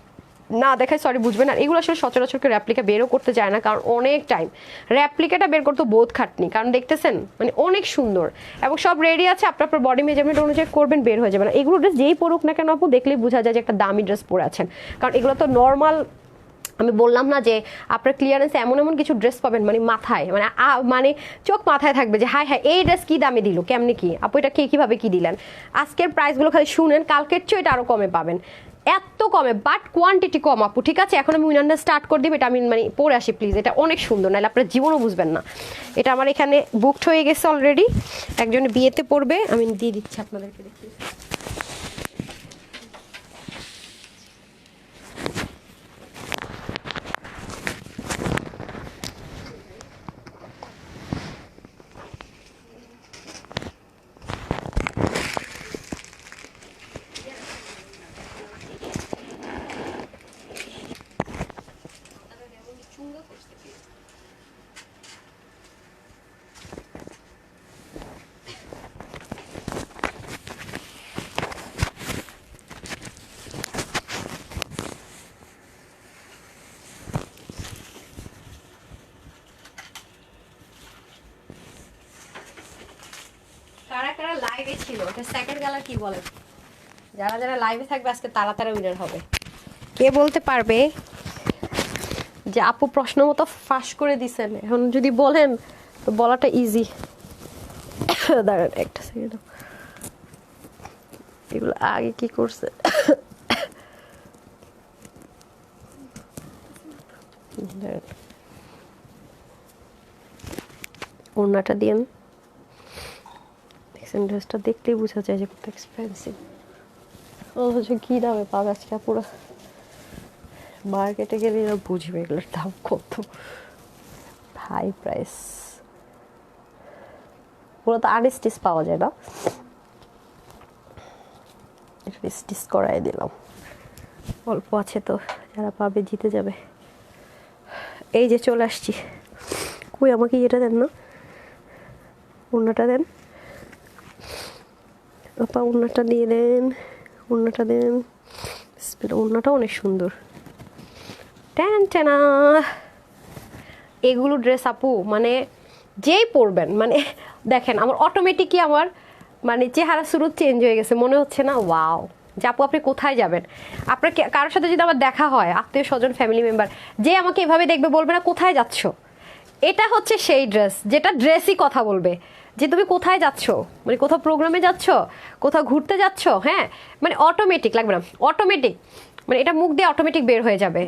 না দেখায় সরি বুঝবেন। আর এগুলো আসলে সচরাচর র্যাপ্লিকা বেরও করতে যায় না, কারণ অনেক টাইম র্যাপ্লিকাটা বের করতে বোধ খাটনি। কারণ দেখতেছেন মানে অনেক সুন্দর এবং সব রেডি আছে, আপনার বডি মেজারমেন্ট অনুযায়ী করবেন, বের হয়ে যাবে না। এগুলো ড্রেস যেই পরুক না কেন আপু দেখলেই বোঝা যায় যে একটা দামি ড্রেস পরে আছেন। কারণ এগুলো তো নর্মাল, আমি বললাম না যে আপনার ক্লিয়ারেন্সে এমন এমন কিছু ড্রেস পাবেন মানে মাথায় মানে মানে চোখ মাথায় থাকবে যে হাই হাই এই ড্রেস কি দামে দিল, কেমনি কি আপু, এটা কিভাবে কি দিলেন। আজকের প্রাইসগুলো খালি শুনেন, কালকের চেয়ে এটা আরো কমে পাবেন, এত কমে, বাট কোয়ান্টিটি কম আপু, ঠিক আছে। এখন আমি উইনারটা স্টার্ট করে দিব, এটা আমি মানে পরে আসি প্লিজ। এটা অনেক সুন্দর, নাহলে আপনার জীবনও বুঝবেন না। এটা আমার এখানে বুকড হয়ে গেছে অলরেডি, একজনের বিয়েতে পড়বে, আমি দিয়ে দিচ্ছি আপনাদেরকে, দেখি। কারা কারা লাইভে ছিল, এটা সেকেন্ড কালার কি বলে, যারা যারা লাইভে থাকবে আজকে তারা তারা উইনার হবে। কে বলতে পারবে যে আপু প্রশ্ন মতো ফাঁস করে দিছেন? এখন যদি বলেন তো বলাটা ইজি। দাঁড়ান একটা সেকেন্ড, এগুলো আগে কি করছে। ওড়নাটা দিন, ড্রেসটা দেখতেই বোঝা যায় যে কত এক্সপেন্সিভ। অথচ কি দামে পাবে আজকে পুরো মার্কেটে গেলে এরা বুঝবে এগুলোর দাম কত, হাই প্রাইস। পুরো তো আনস্টিচ পাওয়া যায় না, স্টিচ করাই দিলাম, অল্প আছে তো, যারা পাবে জিতে যাবে। এই যে চলে আসছি, কই আমাকে এটা দেন না, ওড়নাটা দেন আপা, ওড়নাটা দিয়ে দেন, ওড়নাটা দেন। ওড়নাটা অনেক সুন্দর। ট্যান ট্যানা, এগুলো ড্রেস আপু মানে যেই পরবেন মানে দেখেন আমার অটোমেটিকই আমার মানে চেহারা শুরু চেঞ্জ হয়ে গেছে, মনে হচ্ছে না ওয়াও যে আপু আপনি কোথায় যাবেন। আপনার কারোর সাথে যদি আমার দেখা হয়, আত্মীয় স্বজন ফ্যামিলি মেম্বার, যে আমাকে এভাবে দেখবে বলবে না কোথায় যাচ্ছ, এটা হচ্ছে সেই ড্রেস যেটা ড্রেসই কথা বলবে যে তুমি কোথায় যাচ্ছ, মানে কোথাও প্রোগ্রামে যাচ্ছ, কোথাও ঘুরতে যাচ্ছ, হ্যাঁ মানে অটোমেটিক লাগবে না, অটোমেটিক মানে এটা মুখ দিয়ে অটোমেটিক বের হয়ে যাবে।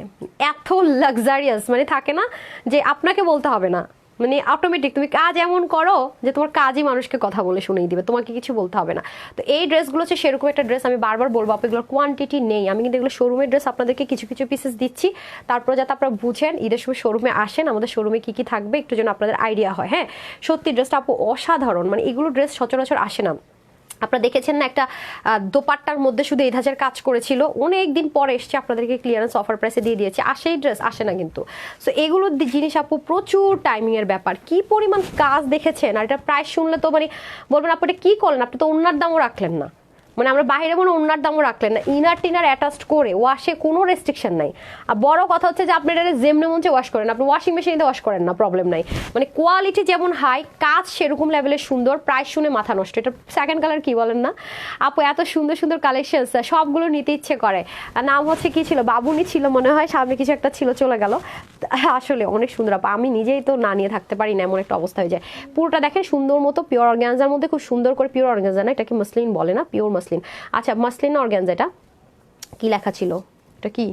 এত লাক্সারিয়াস মানে থাকে না যে আপনাকে বলতে হবে না, মানে অটোমেটিক তুমি কাজ এমন করো যে তোমার কাজই মানুষকে কথা বলে শুনিয়ে দিবে, তোমাকে কিছু বলতে হবে না। তো এই ড্রেসগুলো হচ্ছে সেরকম একটা ড্রেস, আমি বারবার বলবো আপু এগুলোর কোয়ান্টিটি নেই, আমি কিন্তু এগুলো শোরুমের ড্রেস আপনাদেরকে কিছু কিছু পিসেস দিচ্ছি, তারপর যাতে আপনারা বুঝেন ঈদের সময় শোরুমে আসেন, আমাদের শোরুমে কি কি থাকবে একটু যেন আপনাদের আইডিয়া হয়। হ্যাঁ সত্যি ড্রেসটা আপু অসাধারণ, মানে এগুলো ড্রেস সচরাচর আসে না। আপনারা দেখেছেন না একটা দোপাট্টার মধ্যে শুধু 8,000 কাজ করেছিল, অনেক দিন পরে এসছে আপনাদেরকে ক্লিয়ারেন্স অফার প্রাইসে দিয়ে দিয়েছে, আর সেই ড্রেস আসে না কিন্তু। সো এগুলোর জিনিস আপু প্রচুর টাইমিং এর ব্যাপার, কি পরিমাণ কাজ দেখেছেন, আর এটা প্রাইস শুনলে তো মানে বলবেন আপনি কি করলেন, আপনি তো ওনার দামও রাখলেন না, মানে আমরা বাইরে মনে ওনার দামও রাখলেন না, ইনার টিনার অ্যাটাচড করে ওয়াশে কোনো রেস্ট্রিকশন নাই। আর বড় কথা হচ্ছে যে আপনি এটা যেমনি মঞ্চে ওয়াশ করেন, আপনি ওয়াশিং মেশিনে ওয়াশ করেন না, প্রবলেম নাই, মানে কোয়ালিটি যেমন হাই, কাজ সেরকম লেভেলের সুন্দর, প্রাইস শুনে মাথা নষ্ট। এটা সেকেন্ড কালার কি বলেন না আপু, এত সুন্দর সুন্দর কালেকশন, সবগুলো নিতে ইচ্ছে করে। আর নাম হচ্ছে কি ছিল, বাবুনি ছিল মনে হয়, সামনে কিছু একটা ছিল চলে গেল। আসলে অনেক সুন্দর আপু, আমি নিজেই তো না নিয়ে থাকতে পারি না, এমন একটা অবস্থা হয়ে যায়। পুরোটা দেখেন সুন্দর মতো পিওর অর্গানজার মধ্যে, খুব সুন্দর করে, পিওর অর্গানজা না, এটাকে মসলিন বলে না, পিওর মসলিন। আচ্ছা মসলিন অর্গানজা, এটা কি লেখা ছিল, এটা কি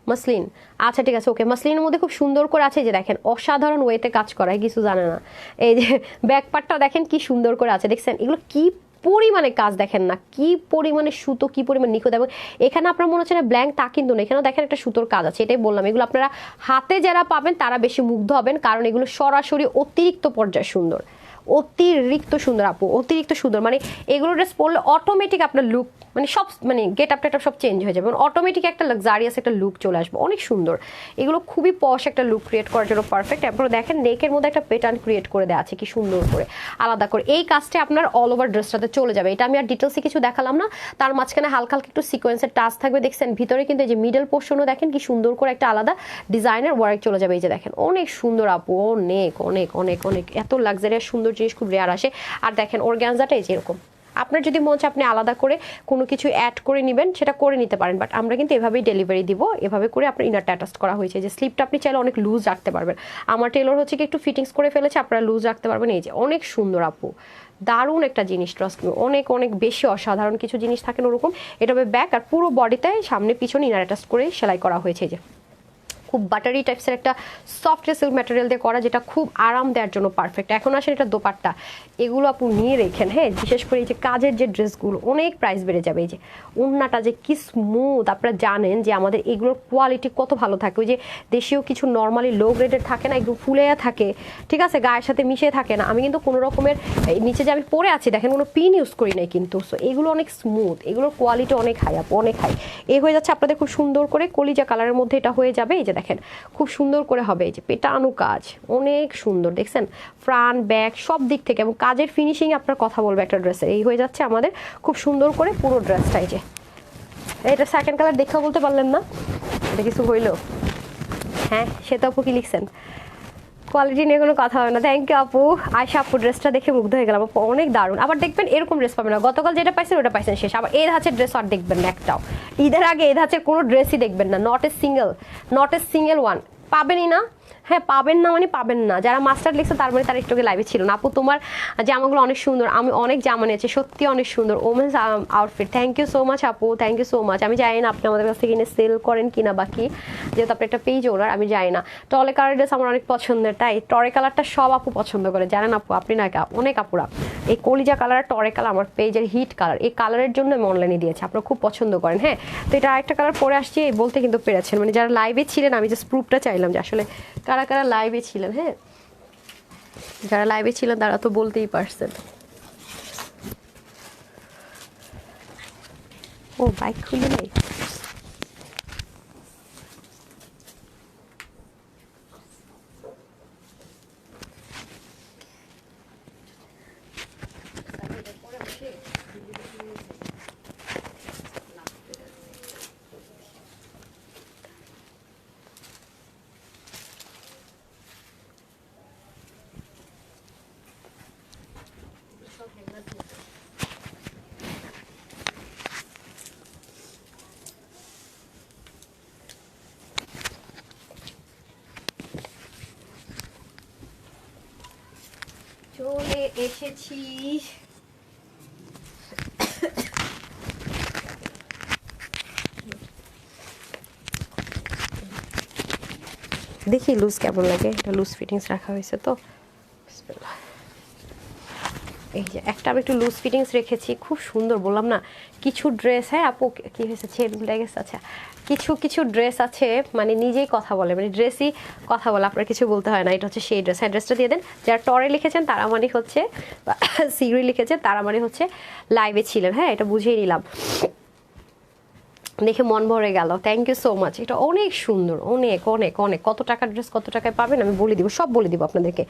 মসলিন, আচ্ছা ঠিক আছে ওকে, মসলিনের মধ্যে খুব সুন্দর করে আছে, যে দেখেন অসাধারণ ওয়েতে কাজ করা, কিছু জানে না। এই যে ব্যাক পার্টটাও দেখেন কি সুন্দর করে আছে, দেখছেন এগুলো কি পরিমাণে কাজ, দেখেন না কি পরিমাণে সুতো, কি পরিমাণ নিখুঁত। এবং এখানে আপনার মনে হচ্ছে না ব্ল্যাঙ্ক, তা কিন্তু না, এখানেও দেখেন একটা সুতোর কাজ আছে, এটাই বললাম এগুলো আপনারা হাতে যারা পাবেন তারা বেশি মুগ্ধ হবেন, কারণ এগুলো সরাসরি অতিরিক্ত পর্যায়ে সুন্দর, অতিরিক্ত সুন্দর আপু, অতিরিক্ত সুন্দর, মানে এগুলো ড্রেস পরলে অটোমেটিক আপনার লুক মানে সব মানে গেট আপ টেট আপ সব চেঞ্জ হয়ে যাবে, অটোমেটিক একটা লাক্সারিয়াস একটা লুক চলে আসবে, অনেক সুন্দর। এগুলো খুবই পশ একটা লুক ক্রিয়েট করার জন্য পারফেক্ট। এরপর দেখেন নেকের মধ্যে একটা প্যাটার্ন ক্রিয়েট করে দেওয়া আছে কি সুন্দর করে আলাদা করে, এই কাজটা আপনার অল ওভার ড্রেসটাতে চলে যাবে। এটা আমি আর ডিটেলসে কিছু দেখালাম না, তার মাঝখানে হালকা হালকা একটু সিকোয়েন্সের টাচ থাকবে, দেখছেন ভিতরে কিন্তু এই যে মিডল পোর্শনও দেখেন কি সুন্দর করে একটা আলাদা ডিজাইনের ওয়ার্ক চলে যাবে, এই যে দেখেন অনেক সুন্দর আপু, অনেক অনেক অনেক অনেক, এত লাক্সারিয়াস সুন্দর জিনিস খুব রেয়ার আসে। আর দেখেন অর্গানজাটা এই যেরকম, আপনার যদি মন চায় আপনি আলাদা করে কোনো কিছু অ্যাড করে নেবেন, সেটা করে নিতে পারেন, বাট আমরা কিন্তু এভাবেই ডেলিভারি দিব, এভাবে করে আপনার ইনারটা অ্যাটাচ করা হয়েছে, যে স্লিপটা আপনি চাইলে অনেক লুজ রাখতে পারবেন, আমার টেলর হচ্ছে কি একটু ফিটিংস করে ফেলেছে, আপনারা লুজ রাখতে পারবেন। এই যে অনেক সুন্দর আপু, দারুণ একটা জিনিস, ট্রাস্ট মি, অনেক অনেক বেশি অসাধারণ কিছু জিনিস থাকেন ওরকম। এটা হবে ব্যাক, আর পুরো বডিতে সামনে পিছনে ইনার অ্যাটাচ করে সেলাই করা হয়েছে, যে খুব বাটারি টাইপসের একটা সফট সিল্ক ম্যাটেরিয়াল দিয়ে করা, যেটা খুব আরাম দেওয়ার জন্য পারফেক্ট। এখন আসেন এটা দোপাট্টা, এগুলো আপু নিয়ে রেখেন, হ্যাঁ বিশেষ করে এই যে কাজের যে ড্রেসগুলো অনেক প্রাইস বেড়ে যাবে। এই যে ওড়নাটা যে কি স্মুথ, আপনারা জানেন যে আমাদের এগুলোর কোয়ালিটি কত ভালো থাকে, ওই যে দেশীয় কিছু নর্মালি লো গ্রেডের থাকে না, একটু ফুলে থাকে, ঠিক আছে গায়ের সাথে মিশে থাকে না, আমি কিন্তু কোনো রকমের নিচে যে আমি পরে আছি দেখেন কোনো পিন ইউজ করি নাই কিন্তু। সো এগুলো অনেক স্মুথ, এগুলোর কোয়ালিটি অনেক হাই আপু, অনেক হাই। এই হয়ে যাচ্ছে আপনাদের খুব সুন্দর করে কলিজা কালারের মধ্যে এটা হয়ে যাবে, এই যে দেখেন খুব সুন্দর করে হবে, এই যে পেটানো কাজ অনেক সুন্দর, দেখছেন ফ্রন্ট ব্যাক সব দিক থেকে, এবং কাজের ফিনিশিং আপনার কথা বলবে একটা ড্রেসের। এই হয়ে যাচ্ছে আমাদের খুব সুন্দর করে পুরো ড্রেসটা। এই যে এটা সেকেন্ড কালার দেখেও বলতে পারলেন না এটা কিছু হইলো, হ্যাঁ সেটা আপু কি লিখছেন, কোয়ালিটি নিয়ে কোনো কথা হবে না। থ্যাংক ইউ আপু, আয়শা আপু ড্রেসটা দেখে মুগ্ধ হয়ে গেলাম, অনেক দারুণ। আবার দেখবেন এরকম ড্রেস পাবেন না, গতকাল যেটা পাইছেন ওটা পাইছেন শেষ, আবার এই ধাঁচের ড্রেস আর দেখবেন না একটাও, ঈদের আগে এই ধাঁচের কোনো ড্রেসই দেখবেন না, নট এ সিঙ্গেল ওয়ান পাবেনই না। হ্যাঁ পাবেন না মানে পাবেন না, যারা মাস্টার লিখছে তার মানে তার একটু লাইভে ছিল না। আপু তোমার জামাগুলো অনেক সুন্দর, আমি অনেক জামা নিয়েছি, সত্যি অনেক সুন্দর women's outfit. Thank you so much আপু, থ্যাংক ইউ সো মাচ। আমি জানি না আপনি আমাদের কাছ থেকে কিনে সেল করেন কিনা বাকি, যেহেতু আপনি একটা পেজ ওনার, আমি জানি না। টরে কালার ড্রেস আমার অনেক পছন্দের, তাই টরে কালারটা সব আপু পছন্দ করে, জানেন আপু আপনি না অনেক আপুরা। এই কলিজা কালার টরে কালার আমার পেজের হিট কালার, এই কালারের জন্য আমি অনলাইনে দিয়েছি, আপনারা খুব পছন্দ করেন। হ্যাঁ তো এটা আরেকটা কালার পরে আসছি বলতে কিন্তু পেরেছেন, মানে যারা লাইভে ছিলেন আমি জাস্ট প্রুফটা চাইলাম যে আসলে কারা কারা লাইভে ছিলেন। হ্যাঁ যারা লাইভে ছিলেন তারা তো বলতেই পারছেন। ও বাইক খুলে নেই, এসেছি দেখি লুজ কেমন লাগে, এটা লুজ ফিটিংস রাখা হয়েছে তো। এই যে একটা আমি একটু লুজ ফিটিংস রেখেছি, খুব সুন্দর বললাম না কিছু ড্রেস। হ্যাঁ আপু কি হয়েছে, ছেড়ে ভুলে গেছে। আচ্ছা কিছু কিছু ড্রেস আছে মানে নিজেই কথা বলে, মানে ড্রেসই কথা বলে, আপনার কিছু বলতে হয় না। এটা হচ্ছে সেই ড্রেস। হ্যাঁ ড্রেসটা দিয়ে দেন। যারা টরে লিখেছেন তারা মানে হচ্ছে, সিগরি লিখেছেন তারা মানে হচ্ছে লাইভে ছিলেন। হ্যাঁ এটা বুঝিয়ে নিলাম, দেখে মন ভরে গেল। Thank you so much. এটা অনেক সুন্দর, অনেক অনেক অনেক। কত টাকার ড্রেস কত টাকায় পাবেন আমি বলে দিব, সব বলে দিব আপনাদেরকে।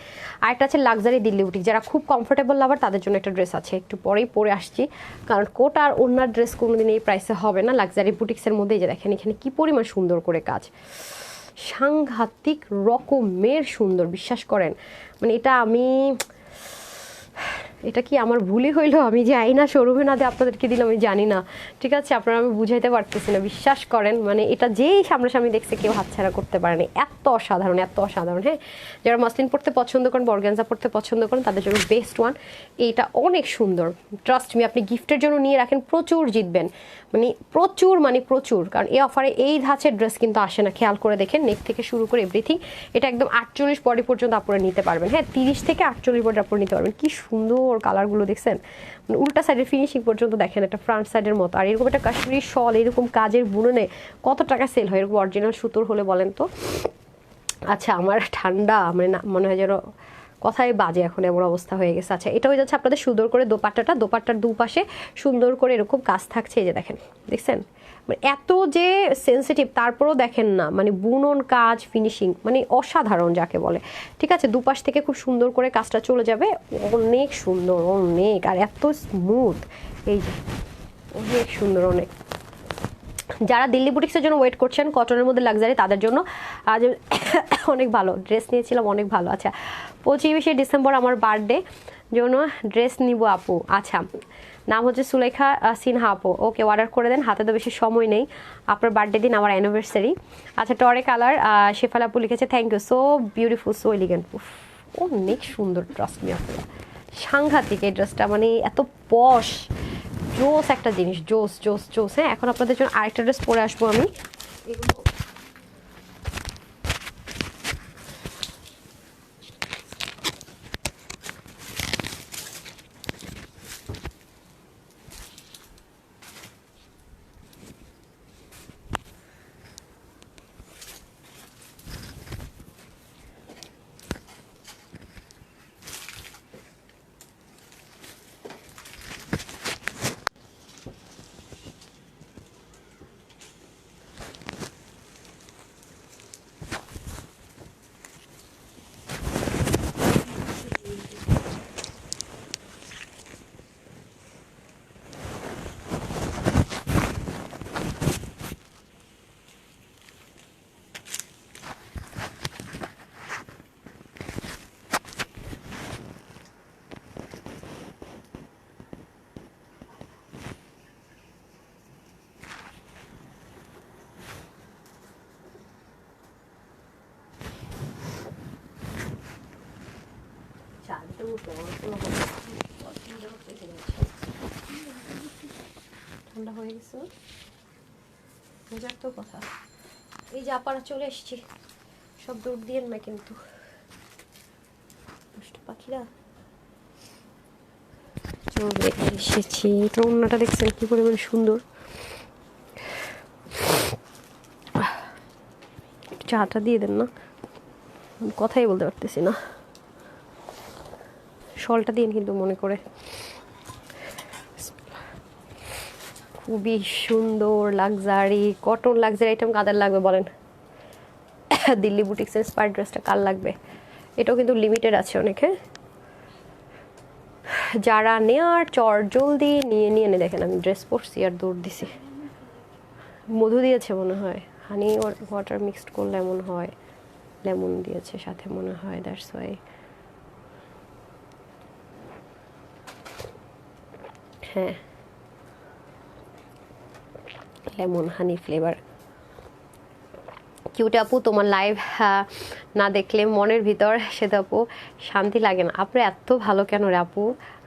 আর একটা আছে লাক্সারি দিল্লি বুটিক, যারা খুব কমফোর্টেবল লাভার তাদের জন্য একটা ড্রেস আছে, একটু পরেই পরে আসছি, কারণ কোট আর ওনার ড্রেস কোনোদিন এই প্রাইসে হবে না। লাক্সারি বুটিক্সের মধ্যেই যে দেখেন এখানে কি পরিমাণ সুন্দর করে কাজ, সাংঘাতিক রকমের সুন্দর, বিশ্বাস করেন। মানে এটা কি আমার ভুলই হইলো, আমি যে আইনা শোরুমে না দিয়ে আপনাদেরকে দিলাম আমি জানি না, ঠিক আছে আপনারা, আমি বুঝাইতে পারতেছি না, বিশ্বাস করেন। মানে এটা যেই সামনাসামনি দেখছে কেউ হাতছাড়া করতে পারেনি, এত অসাধারণ এত অসাধারণ। হ্যাঁ যারা মাসলিন পড়তে পছন্দ করেন, অর্গানজা পড়তে পছন্দ করেন তাদের জন্য বেস্ট ওয়ান। এইটা অনেক সুন্দর, ট্রাস্ট মি, আপনি গিফটের জন্য নিয়ে রাখেন, প্রচুর জিতবেন, মানে প্রচুর, মানে প্রচুর। কারণ এই অফারে এই ধাঁচের ড্রেস কিন্তু আসে না, খেয়াল করে দেখেন, নেক থেকে শুরু করে এভরিথিং। এটা একদম 48 বডি পর্যন্ত আপনারা নিতে পারবেন। হ্যাঁ 30 থেকে 48 বডি আপনারা নিতে পারবেন। কি সুন্দর কালারগুলো দেখছেন, মানে উল্টা সাইডের ফিনিশিং পর্যন্ত দেখেন, একটা ফ্রন্ট সাইডের মতো। আর এরকম একটা কাশ্মীরি শল এরকম কাজের বুননে কত টাকা সেল হয় এরকম অরিজিনাল সুতোর হলে বলেন তো। আচ্ছা আমার ঠান্ডা মানে না মনে হয় যেন কথাই বাজে, এখন এমন অবস্থা হয়ে গেছে। আচ্ছা এটা হয়ে যাচ্ছে আপনাদের সুন্দর করে দোপাট্টাটা, দোপাট্টার দুপাশে সুন্দর করে এরকম কাজ থাকছে, এই যে দেখেন, দেখছেন মানে এত যে সেন্সিটিভ, তারপরেও দেখেন না মানে বুনন কাজ ফিনিশিং মানে অসাধারণ যাকে বলে। ঠিক আছে দুপাশ থেকে খুব সুন্দর করে কাজটা চলে যাবে, অনেক সুন্দর অনেক, আর এত স্মুথ, এই যে অনেক সুন্দর অনেক। যারা দিল্লি বুটিক্সের জন্য ওয়েট করছেন কটনের মধ্যে লাক্সারি, তাদের জন্য আজ অনেক ভালো ড্রেস নিয়েছিলাম, অনেক ভালো। আচ্ছা 25শে ডিসেম্বর আমার বার্থডে, জন্য ড্রেস নিব আপু। আচ্ছা নাম হচ্ছে সুলেখা সিনহা আপু, ওকে অর্ডার করে দেন, হাতে তো বেশি সময় নেই, আপনার বার্থডে দিন আমার অ্যানিভার্সারি। আচ্ছা টরে কালার, শেফাল আপু লিখেছে thank you, so beautiful, so elegant, অনেক সুন্দর, ট্রাস্ট মি আপনারা, সাংঘাতিক এই ড্রেসটা, মানে এত পশ জোস একটা জিনিস, জোস জোস জোস। হ্যাঁ এখন আপনাদের জন্য আরেকটা ড্রেস পরে আসবো আমি, এগুলো ঠান্ডা হয়ে গেছে বোঝার তো কথা। এই যে আপারা চলে এসছি, সব দৌড় দিয়ে না কিন্তু দুষ্ট পাখিরা চলে এসেছি। রান্নাটা দেখছেন কি পরিমাণ সুন্দর, চাটা দিয়ে দেন না, কথাই বলতে পারতেছি না, শলটা দিন কিন্তু মনে করে। খুবই সুন্দর লাক্সারি কটন, লাক্সারি আইটেম কাদের লাগবে বলেন, দিল্লি বুটিক্সের স্পার ড্রেসটা কার লাগবে, এটাও কিন্তু লিমিটেড আছে অনেক। হ্যাঁ যারা নেয়ার চর জলদি নিয়ে নিয়ে নে, দেখেন আমি ড্রেস পরছি আর দৌড় দিছি, মধু দিয়েছে মনে হয়, হানি ওয়াটার মিক্সড করলে এমন হয়, লেমন দিয়েছে সাথে মনে হয়, দ্যাটস ওয়াই। হ্যাঁ লেমন হানি ফ্লেভার, কিউট আপু, তোমার লাইভ না দেখলে মনের ভিতর সেটা আপু শান্তি লাগে না। আপু এত ভালো কেন রে আপু?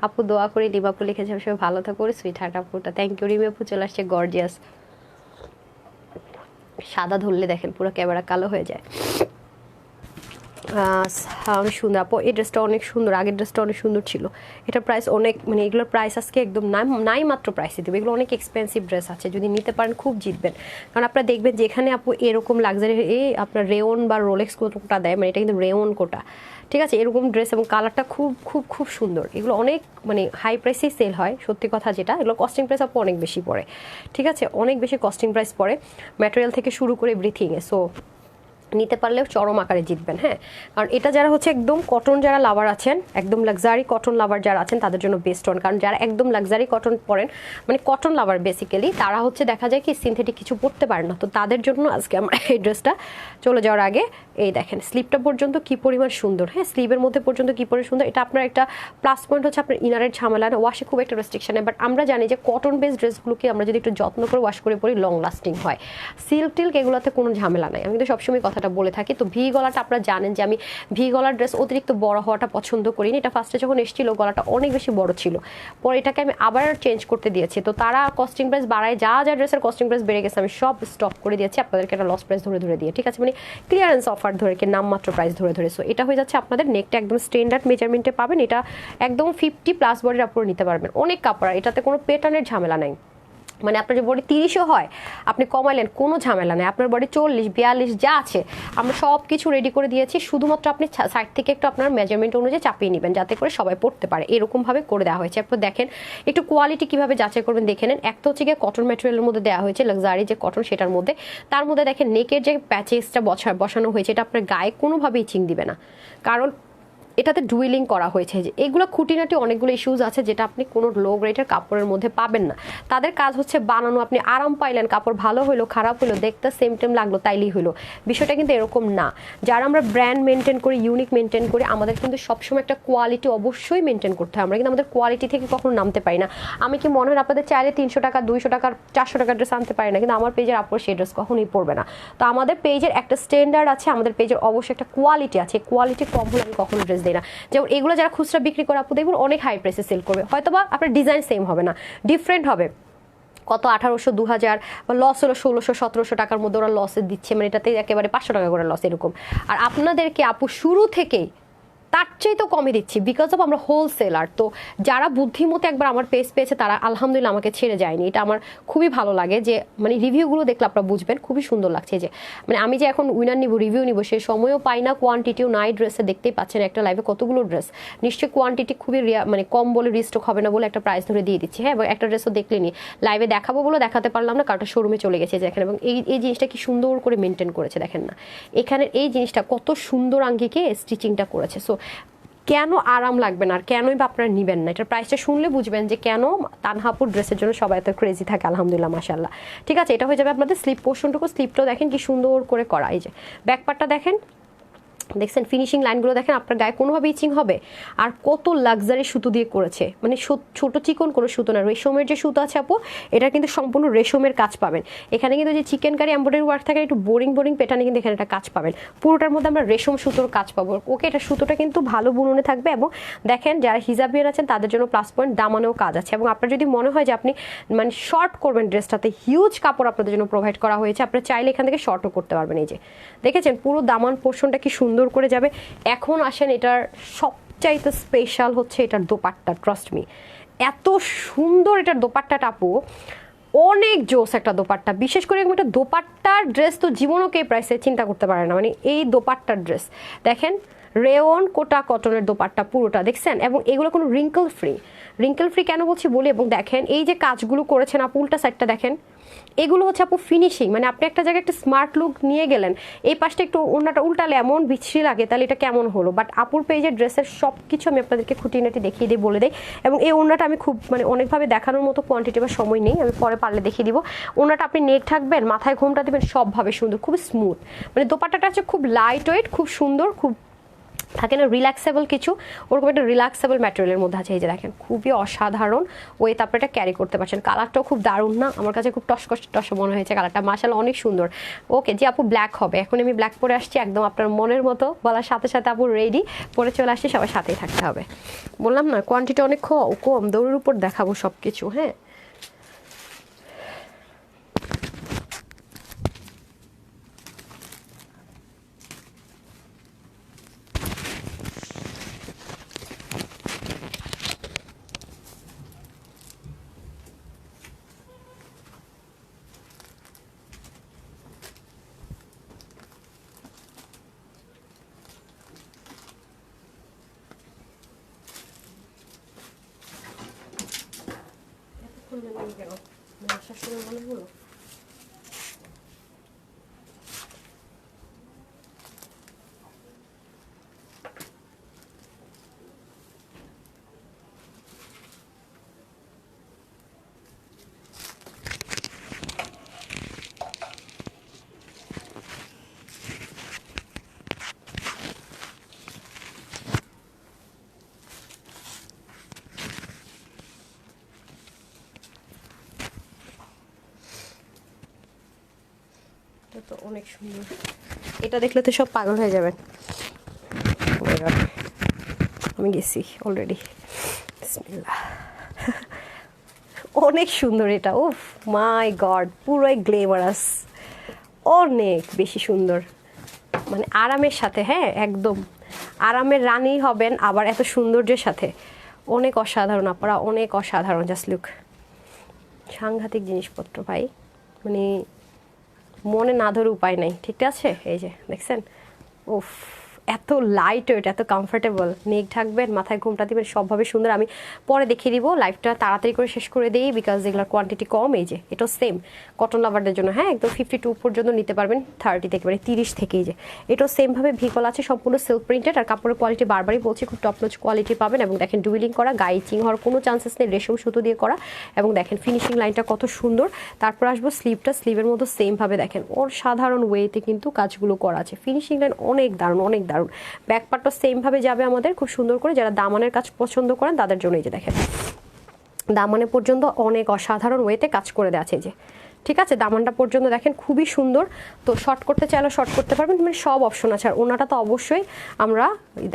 আপু দোয়া করি, লিম আপু লিখেছে সবাই ভালো থাকো, সুইট হার্ট আপুটা, থ্যাংক ইউ। রিমি আপু চলে আসছে গর্জিয়াস, সাদা ধরলে দেখেন পুরো ক্যামেরা কালো হয়ে যায়। সুন্দর আপু, এই ড্রেসটা অনেক সুন্দর, আগের ড্রেসটা অনেক সুন্দর ছিল। এটার প্রাইস অনেক, মানে এগুলোর প্রাইস আজকে একদম নাই মাত্র প্রাইসে দেবে। এগুলো অনেক এক্সপেন্সিভ ড্রেস আছে, যদি নিতে পারেন খুব জিতবেন। কারণ আপনারা দেখবেন যে এখানে আপু এরকম লাক্সারি আপনার রেওন বা রোলেক্স কোটা দেয়, মানে এটা কিন্তু রেওন কোটা, ঠিক আছে, এরকম ড্রেস এবং কালারটা খুব খুব খুব সুন্দর। এগুলো অনেক মানে হাই প্রাইসেই সেল হয়, সত্যি কথা যেটা। এগুলো কস্টিং প্রাইস আপু অনেক বেশি পড়ে, ঠিক আছে, অনেক বেশি কস্টিং প্রাইস পড়ে, ম্যাটেরিয়াল থেকে শুরু করে এভরিথিংয়ে। সো নিতে পারলেও চরম আকারে জিতবেন। হ্যাঁ, কারণ এটা যারা হচ্ছে একদম কটন যারা লাভার আছেন, একদম লাক্সারি কটন লাভার যারা আছেন তাদের জন্য বেস্ট অন। কারণ যারা একদম লাক্সারি কটন পরেন, মানে কটন লাভার বেসিক্যালি, তারা হচ্ছে দেখা যায় কি সিনথেটিক কিছু পরতে পারে না। তো তাদের জন্য আজকে আমরা এই ড্রেসটা, চলে যাওয়ার আগে এই দেখেন স্লিভটা পর্যন্ত কি পরিমাণ সুন্দর। হ্যাঁ, স্লিভের মধ্যে পর্যন্ত কি পরিমাণ সুন্দর। এটা আপনার একটা প্লাস পয়েন্ট হচ্ছে আপনার ইনারের ঝামেলা না, ওয়াশে খুব একটা রেস্ট্রিকশন নেই। বাট আমরা জানি যে কটন বেসড ড্রেসগুলোকে আমরা যদি একটু যত্ন করে ওয়াশ করে পরি লং লাস্টিং হয়। সিল্ক টিল্ক এগুলোতে কোনো ঝামেলা নাই, আমি কিন্তু সবসময় কথাটা বলে থাকি। তো ভি গলাটা আপনারা জানেন যে আমি ভি গলার ড্রেস অতিরিক্ত বড় হওয়াটা পছন্দ করিনি। এটা ফার্স্টে যখন এসেছিল গলাটা অনেক বেশি বড় ছিল, পরে এটাকে আমি আবার চেঞ্জ করতে দিয়েছি। তো তারা কস্টিং প্রাইস বাড়ায়, যা যা ড্রেসের কস্টিং প্রাইস বেড়ে গেছে আমি সব স্টপ করে দিয়েছি আপনাদেরকে একটা লস প্রাইস ধরে ধরে দিয়ে, ঠিক আছে, মানে ক্লিয়ারেন্স অফার ধরে কি নামমাত্র প্রাইস ধরে ধরে। সো এটা হয়ে যাচ্ছে আপনাদের নেকটা একদম স্ট্যান্ডার্ড মেজারমেন্টে পাবেন। এটা একদম 50+ বডির আপনারা নিতে পারবেন, অনেক কাপড়, এটাতে কোনো প্যাটার্নের ঝামেলা নাই। মানে আপনার যে বডি 30ও হয় আপনি কমাইলেন, কোনো ঝামেলা নেই। আপনার বডি 40, 42 যা আছে আমরা সব কিছু রেডি করে দিয়েছি, শুধুমাত্র আপনি সাইড থেকে একটু আপনার মেজারমেন্ট অনুযায়ী চাপিয়ে নেবেন যাতে করে সবাই পড়তে পারে, এরকমভাবে করে দেওয়া হয়েছে। আপনি দেখেন একটু কোয়ালিটি কীভাবে যাচাই করবেন দেখে নেন। একটা হচ্ছে গিয়ে কটন ম্যাটেরিয়ালের মধ্যে দেওয়া হয়েছে, লাক্সারি যে কটন সেটার মধ্যে, তার মধ্যে দেখেন নেকের যে প্যাচেসটা বসানো হয়েছে এটা আপনার গায়ে কোনোভাবে ইচিং দিবে না, কারণ এটাতে ডুইলিং করা হয়েছে। যে এগুলো খুঁটিনাটি অনেকগুলো ইস্যুজ আছে যেটা আপনি কোনো লো গ্রেডের কাপড়ের মধ্যে পাবেন না। তাদের কাজ হচ্ছে বানানো, আপনি আরাম পাইলেন, কাপড় ভালো হলো খারাপ হলো দেখতে সেম টেম লাগলো তাইলেই হলো, বিষয়টা কিন্তু এরকম না। যারা আমরা ব্র্যান্ড মেনটেন করি, ইউনিক মেনটেন করি, আমাদের কিন্তু সবসময় একটা কোয়ালিটি অবশ্যই মেনটেন করতে হয়। আমরা কিন্তু আমাদের কোয়ালিটি থেকে কখনো নামতে পারি না। আমি কি মনে হয় আপনাদের চাইলে 300 টাকা 200 টাকার 400 টাকার ড্রেস আনতে পারি না, কিন্তু আমার পেজের আপুর সেই ড্রেস কখনোই পরবে না। তো আমাদের পেজের একটা স্ট্যান্ডার্ড আছে, আমাদের পেজের অবশ্যই একটা কোয়ালিটি আছে, কোয়ালিটি কম হলে আমি কখনো ড্রেস দিই না। যেমন এগুলো যারা খুচরা বিক্রি করে আপু দেখবেন অনেক হাই প্রাইসে সেল করবে, হয়তো বা আপনার ডিজাইন সেম হবে না, ডিফারেন্ট হবে, কত 1800 2000 বা লস হলো 1600 1700 টাকার মধ্যে ওরা লসে দিচ্ছে, মানে এটাতে একেবারে 500 টাকা করে লস এরকম। আর আপনাদেরকে আপু শুরু থেকেই তার চেয়ে তো কমে দিচ্ছি, বিকজ অফ আমরা হোলসেলার। তো যারা বুদ্ধিমতো একবার আমার পেজ পেয়েছে তারা আলহামদুলিল্লাহ আমাকে ছেড়ে যায়নি, এটা আমার খুবই ভালো লাগে। যে মানে রিভিউগুলো দেখলে আপনারা বুঝবেন খুবই সুন্দর লাগছে। যে মানে আমি যে এখন উইনার নিব, রিভিউ নিব, সে সময়ও পাই না, কোয়ান্টিটিও নাই ড্রেসে, দেখতেই পাচ্ছেন একটা লাইভে কতগুলো ড্রেস, নিশ্চয়ই কোয়ান্টিটি খুবই মানে কম বলে রিস্টক হবে না বলে একটা প্রাইস ধরে দিয়ে দিচ্ছি। হ্যাঁ, এবং একটা ড্রেসও দেখলেনি, লাইভে দেখাবো বলে দেখাতে পারলাম না, কারণ শোরুমে চলে গেছে দেখেন। এবং এই জিনিসটা কি সুন্দর করে মেনটেন করেছে দেখেন না, এখানে এই জিনিসটা কত সুন্দর আঙ্গিকে স্টিচিংটা করেছে। সো কেন আরাম লাগবে না আর কেনই বা আপনারা নেবেন না, এটার প্রাইসটা শুনলে বুঝবেন যে কেন তানহাপুর ড্রেসের জন্য সবাই এত ক্রেজি থাকে। আলহামদুলিল্লাহ মাশাআল্লাহ, ঠিক আছে। এটা হয়ে যাবে আপনাদের স্লিপ পোর্শনটুকু, স্লিপটাও দেখেন কি সুন্দর করে করা, এই যে ব্যাকপার্টটা দেখেন, দেখছেন ফিনিশিং লাইনগুলো দেখেন, আপনার গায়ে কোনোভাবে ইচিং হবে। আর কত লাক্সারি সুতো দিয়ে করেছে, মানে ছোট চিকন কোনো সুতো না, রেশমের যে সুতো আছে আপু এটা কিন্তু সম্পূর্ণ রেশমের কাজ পাবেন। এখানে কিন্তু যে চিকেন কারি এমব্রয়ডারি ওয়ার্ক থাকে একটু বোরিং প্যাটার্নে, কিন্তু এখানে একটা কাজ পাবেন, পুরোটার মধ্যে আমরা রেশম সুতোর কাজ পাবো। ওকে, এটা সুতোটা কিন্তু ভালো বুননে থাকবে। এবং দেখেন যারা হিজাবিয়ান আছেন তাদের জন্য প্লাস পয়েন্ট, দামানেও কাজ আছে। এবং আপনার যদি মনে হয় যে আপনি মানে শর্ট করবেন ড্রেসটাতে, হিউজ কাপড় আপনাদের জন্য প্রোভাইড করা হয়েছে, আপনারা চাইলে এখান থেকে শর্টও করতে পারবেন। এই যে দেখেছেন পুরো দামান পোর্শনটা কি সুন্দর করে যাবে। এখন আসেন এটার সবচাইতে স্পেশাল হচ্ছে এটার দোপাট্টা, ট্রাস্ট মি এত সুন্দর এটার দোপাট্টাটা আপু, অনেক জোস একটা দোপাট্টা। বিশেষ করে এরকম একটা দোপাট্টার ড্রেস তো জীবনও কে প্রাইসে চিন্তা করতে পারে না। মানে এই দোপাট্টার ড্রেস দেখেন, রেওন কোটা কটনের দোপাট্টা পুরোটা দেখছেন, এবং এগুলো কোনো রিঙ্কল ফ্রি কেন বলছি বলি। এবং দেখেন এই যে কাজগুলো করেছেন আপু, উল্টা সাইডটা দেখেন, এগুলো হচ্ছে আপু ফিনিশিং, মানে আপনি একটা জায়গায় একটা স্মার্ট লুক নিয়ে গেলেন, এই পাশটা একটু ওড়নাটা উল্টালে এমন বিচ্ছিরি লাগে, তাহলে এটা কেমন হলো। বাট আপুর পেজের ড্রেসের সব কিছু আমি আপনাদেরকে খুঁটিনাটি দেখিয়ে দিই, বলে দিই। এবং এই ওড়নাটা আমি খুব মানে অনেকভাবে দেখানোর মতো কোয়ান্টিটি বা সময় নেই, আমি পরে পারলে দেখিয়ে দিব। ওড়নাটা আপনি নেক থাকবেন, মাথায় ঘোমটা দেবেন, সবভাবে সুন্দর, খুব স্মুথ, মানে দোপাট্টাটা হচ্ছে খুব লাইট ওয়েট, খুব সুন্দর, খুব থাকে না রিল্যাক্সেবল কিছু, ওরকম একটা রিল্যাক্সেবল ম্যাটেরিয়ালের মধ্যে আছে। এই যে দেখেন খুবই অসাধারণ ওয়ে, তারপরে এটা ক্যারি করতে পারছেন। কালারটাও খুব দারুণ না, আমার কাছে খুব টস মনে হয়েছে কালারটা, মাশাআল্লাহ অনেক সুন্দর। ওকে জি আপু ব্ল্যাক হবে, এখন আমি ব্ল্যাক পরে আসছি একদম আপনার মনের মতো বলার সাথে সাথে আপু রেডি পরে চলে আসছি, সবার সাথেই থাকতে হবে। বললাম না কোয়ান্টিটি অনেক কম, দৌড়ের উপর দেখাবো সব কিছু। হ্যাঁ শাশুড়ি মনে হলো তো অনেক সুন্দর, এটা দেখলে তো সব পাগল হয়ে যাবেন। আমি গেছি অলরেডি, অনেক সুন্দর এটা, উফ মাই গড পুরোই গ্লেমারাস, অনেক বেশি সুন্দর, মানে আরামের সাথে। হ্যাঁ একদম আরামের রানী হবেন, আবার এত সৌন্দর্যের সাথে, অনেক অসাধারণ আপনারা, অনেক অসাধারণ। জাস্ট লুক, সাংঘাতিক জিনিসপত্র ভাই, মানে মনে না ধরে উপায় নাই। ঠিক আছে এই যে দেখছেন, উফ এত লাইট ওয়েট, এত কমফোর্টেবল, নেক ঢাকবেন, মাথায় ঘুমটা দিবেন, সবভাবে সুন্দর। আমি পরে দেখিয়ে দিব, লাইভটা তাড়াতাড়ি করে শেষ করে দিই বিকজ এগুলোর কোয়ান্টিটি কম। এই যে এটাও সেম কটন লাভারদের জন্য, হ্যাঁ একদম 52 পর্যন্ত নিতে পারবেন, 30 থেকে মানে 30 থেকে। এই যে এটাও সেমভাবে ভিকল আছে, সম্পূর্ণ সিল্ক প্রিন্টেড, আর কাপড়ের কোয়ালিটি বারবারই বলছি খুব টপ নচ কোয়ালিটি পাবেন। এবং দেখেন ডুইলিং করা, গায়ে ইচিং হওয়ার কোনো চান্সেস নেই, রেশম সুতো দিয়ে করা। এবং দেখেন ফিনিশিং লাইনটা কত সুন্দর। তারপর আসবো স্লিভটা, স্লিভের মতো সেমভাবে দেখেন ওর সাধারণ ওয়েতে কিন্তু কাজগুলো করা আছে, ফিনিশিং লাইন অনেক দারুণ, অনেক দারুণ। ব্যাক পার্টটা সেমভাবে যাবে আমাদের খুব সুন্দর করে, যারা দামানের কাজ পছন্দ করেন তাদের জন্য। এই যে দেখেন দামানে পর্যন্ত অনেক অসাধারণ ওয়েতে কাজ করে দেওয়া আছে। এই যে ঠিক আছে, দামানটা পর্যন্ত দেখেন খুবই সুন্দর। তো শর্ট করতে চাইলে শর্ট করতে পারবেন, মানে সব অপশন আছে। আর ওনাটা তো অবশ্যই আমরা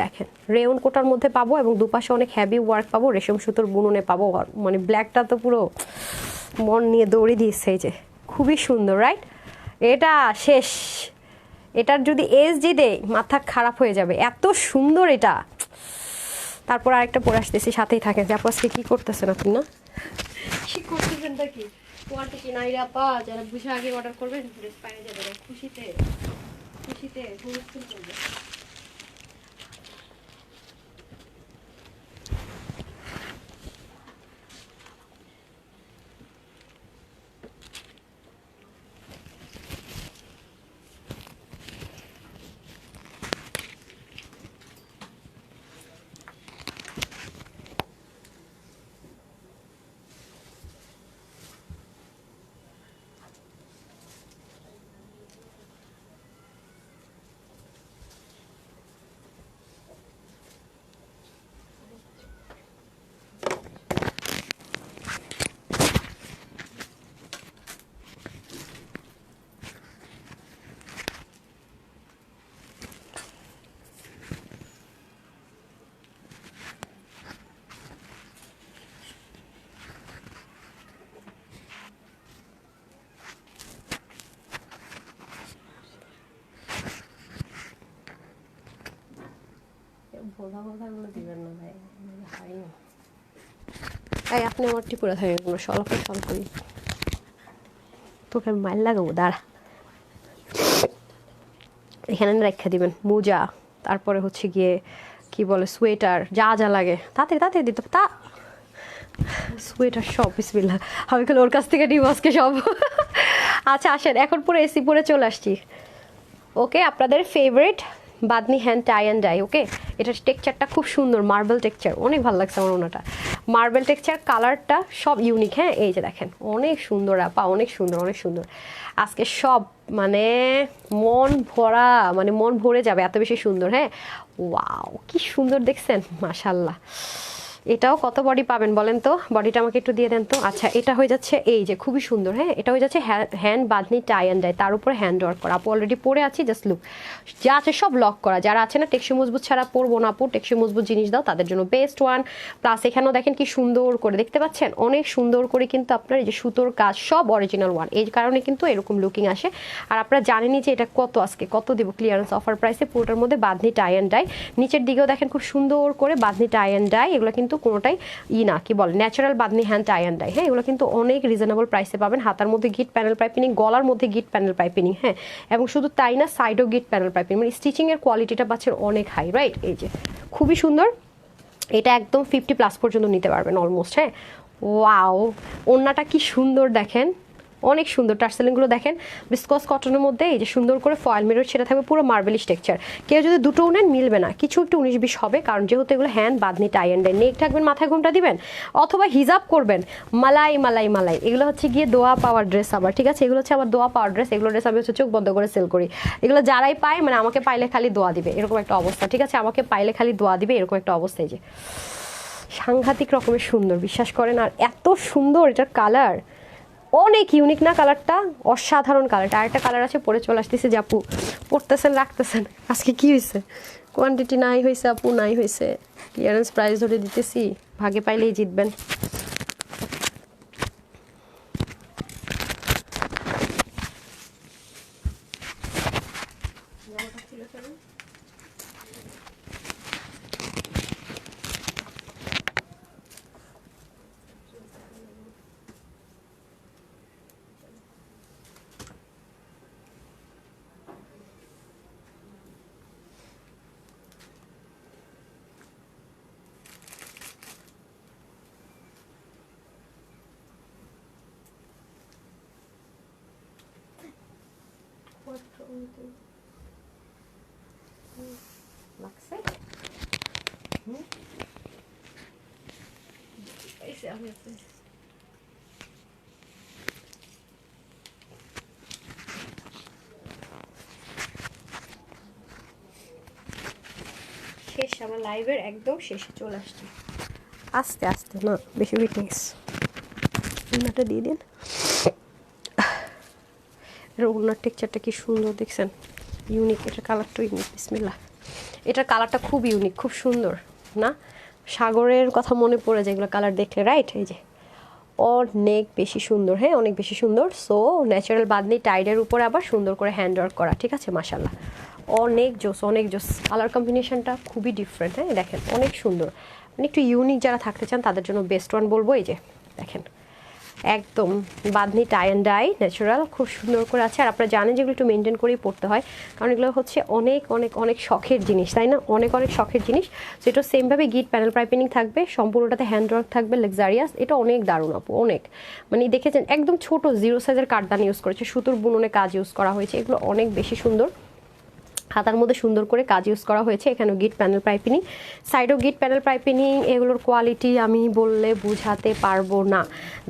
দেখেন রেয়ন কোটার মধ্যে পাবো, এবং দুপাশে অনেক হেভি ওয়ার্ক পাবো, রেশম সুতোর বুননে পাবো। মানে ব্ল্যাকটা তো পুরো মন নিয়ে দৌড়ে দিয়েছে। এই যে খুবই সুন্দর রাইট, এটা শেষ, এটার যদি এসডি দেই মাথা খারাপ হয়ে যাবে, এত সুন্দর এটা। তারপর আরেকটা পরে আসতেছি, সাথেই থাকেন। যে আপু আজকে কি করতেছেন আপনি? না কি করতেছেন তা কি কোয়ান্টিটি নাই রে আপা, যারা বুঝে আগে অর্ডার করবেন ড্রেস পাইয়ে যাবে খুশিতে খুশিতে হুলস্থুল করবে। বোঝা বোঝাগুলো দিবেন না ভাই, হয় না। এই আপনি আমার টিপুরা থাকে কোনো সলভ করি, তোকে আমি মাইল লাগাবো, দাঁড়া। এখানে রেখে দিবেন মোজা, তারপরে হচ্ছে গিয়ে কি বলে সোয়েটার, যা যা লাগে তাড়াতাড়ি দিতে তা সোয়েটার সব। বিসমিল্লাহ, আমি খালি ওর কাছ থেকে নিব আজকে সব। আচ্ছা আসেন, এখন পুরো এসি পরে চলে আসছি। ওকে আপনাদের favourite bandhani hand tie and dye. Okay, এটার টেক্সচারটা খুব সুন্দর, মার্বেল টেক্সচার, অনেক ভালো লাগছে আমার ওনাটা। মার্বেল টেক্সচার, কালারটা সব ইউনিক। হ্যাঁ, এই যে দেখেন অনেক সুন্দর আপা, অনেক সুন্দর, অনেক সুন্দর। আজকে সব মানে মন ভরা, মানে মন ভরে যাবে, এত বেশি সুন্দর। হ্যাঁ, ওয়াও কি সুন্দর দেখছেন, মাশাল্লাহ। এটাও কত বডি পাবেন বলেন তো, বডিটা আমাকে একটু দিয়ে দেন তো। আচ্ছা, এটা হয়ে যাচ্ছে এই যে খুবই সুন্দর। হ্যাঁ, এটা হয়ে যাচ্ছে hand bandhani tie and die, তার উপরে হ্যান্ড ওয়ার্ক করা। আপু অলরেডি পরে আছি, জাস্ট লুক, যা আছে সব লক করা। যারা আছে না টেকসই মজবুত ছাড়া পরবো না আপু, টেকসই মজবুত জিনিস দাও, তাদের জন্য বেস্ট ওয়ান। প্লাস এখানেও দেখেন কি সুন্দর করে, দেখতে পাচ্ছেন অনেক সুন্দর করে কিন্তু আপনার এই যে সুতোর কাজ সব অরিজিনাল ওয়ান, এই কারণে কিন্তু এরকম লুকিং আসে। আর আপনারা জানেনই যে এটা কত, আজকে কত দিব ক্লিয়ারেন্স অফার প্রাইসে, পুরোটার মধ্যে বাঁধনি টাই অ্যান্ড ডাই। নিচের দিকেও দেখেন খুব সুন্দর করে বাঁধনি টাই অ্যান্ড ডাই, এগুলো কিন্তু কোনোটাই না কি বলে natural bandhani hand tie and dye. হ্যাঁ, এগুলো কিন্তু অনেক রিজনেবল প্রাইসে পাবেন। হাতার মধ্যে গিট প্যানেল পাইপিনিং, গলার মধ্যে গিট প্যানেল পাইপিনিং। হ্যাঁ, এবং শুধু তাই না, সাইডও গিট প্যানেল পাইপিনিং, মানে স্টিচিং এর কোয়ালিটিটা পাচ্ছেন অনেক হাই, রাইট? এই যে খুবই সুন্দর, এটা একদম 50+ পর্যন্ত নিতে পারবেন অলমোস্ট। হ্যাঁ, ওয়াও, ওড়নাটা কি সুন্দর দেখেন, অনেক সুন্দর। টার্সেলিংগুলো দেখেন বিসকস কটনের মধ্যে, এই যে সুন্দর করে ফয়েল মিরর সেটা থাকবে, পুরো মার্বেলিশ টেক্সচার। কেউ যদি দুটোও নেন মিলবে না, কিছু একটু 19-20 হবে, কারণ যেহেতু এগুলো hand bandhani tie and die. নেক থাকবেন, মাথায় ঘুমটা দিবেন, অথবা হিজাব করবেন। মালাই মালাই মালাই, এগুলো হচ্ছে গিয়ে দোয়া পাওয়ার ড্রেস আবার, ঠিক আছে? এগুলো হচ্ছে আবার দোয়া পাওয়ার ড্রেস, এগুলো ড্রেস আমি হচ্ছে চোখ বন্ধ করে সেল করি। এগুলো যারাই পায়, মানে আমাকে পাইলে খালি দোয়া দিবে এরকম একটা অবস্থা, ঠিক আছে? আমাকে পাইলে খালি দোয়া দিবে এরকম একটা অবস্থা। এই যে সাংঘাতিক রকমের সুন্দর, বিশ্বাস করেন। আর এত সুন্দর, এটার কালার অনেক ইউনিক না, কালারটা অসাধারণ কালারটা। আরেকটা কালার আছে, পরে চলে আসতেছে যে আপু পড়তেছেন রাখতেছেন, আজকে কি হয়েছে? কোয়ান্টিটি নাই হয়েছে আপু, নাই হয়েছে, ক্লিয়ারেন্স প্রাইস ধরে দিতেছি, ভাগে পাইলেই জিতবেন। লাগছে শেষ, আমার লাইভের একদম শেষে চলে আসছে। আস্তে আস্তে না, বেশি উইকনেস, ওনাটা দিয়ে দিন। ওনার টেক্সচারটা কি সুন্দর দেখছেন, ইউনিক, এটার কালারটা ইউনিক। বিসমিল্লাহ, এটার কালারটা খুব ইউনিক, খুব সুন্দর না? সাগরের কথা মনে পড়ে যায় এগুলো কালার দেখলে, রাইট? এই যে অনেক বেশি সুন্দর, হ্যাঁ অনেক বেশি সুন্দর। সো ন্যাচারাল বাদনি টাইডের উপরে আবার সুন্দর করে হ্যান্ড ওয়ার্ক করা, ঠিক আছে? মাশাল্লাহ, অনেক জোস, অনেক জোস। কালার কম্বিনেশনটা খুবই ডিফারেন্ট। হ্যাঁ দেখেন অনেক সুন্দর, মানে একটু ইউনিক যারা থাকতে চান তাদের জন্য বেস্ট ওয়ান বলবো। এই যে দেখেন একদম বাদনি টাই অ্যান্ড ডাই, ন্যাচারাল, খুব সুন্দর করে আছে। আর আপনারা জানেন যেগুলো একটু মেনটেন করেই পড়তে হয়, কারণ এগুলো হচ্ছে অনেক অনেক অনেক শখের জিনিস, তাই না? অনেক অনেক শখের জিনিস। সো এটা সেমভাবে গিট প্যানেল পাইপিনিং থাকবে, সম্পূর্ণটাতে হ্যান্ড ওয়ার্ক থাকবে, লাক্সারিয়াস। এটা অনেক দারুণ আপু, অনেক, মানে দেখেছেন একদম ছোট 0 সাইজের কাঠদান ইউজ করেছে, সুতোর বুননে কাজ ইউজ করা হয়েছে, এগুলো অনেক বেশি সুন্দর। হাতার মধ্যে সুন্দর করে কাজ ইউজ করা হয়েছে, এখানেও গিট প্যানেল পাইপিনিং, সাইডও গিট প্যানেল পাইপিনিং। এগুলোর কোয়ালিটি আমি বললে বুঝাতে পারবো না,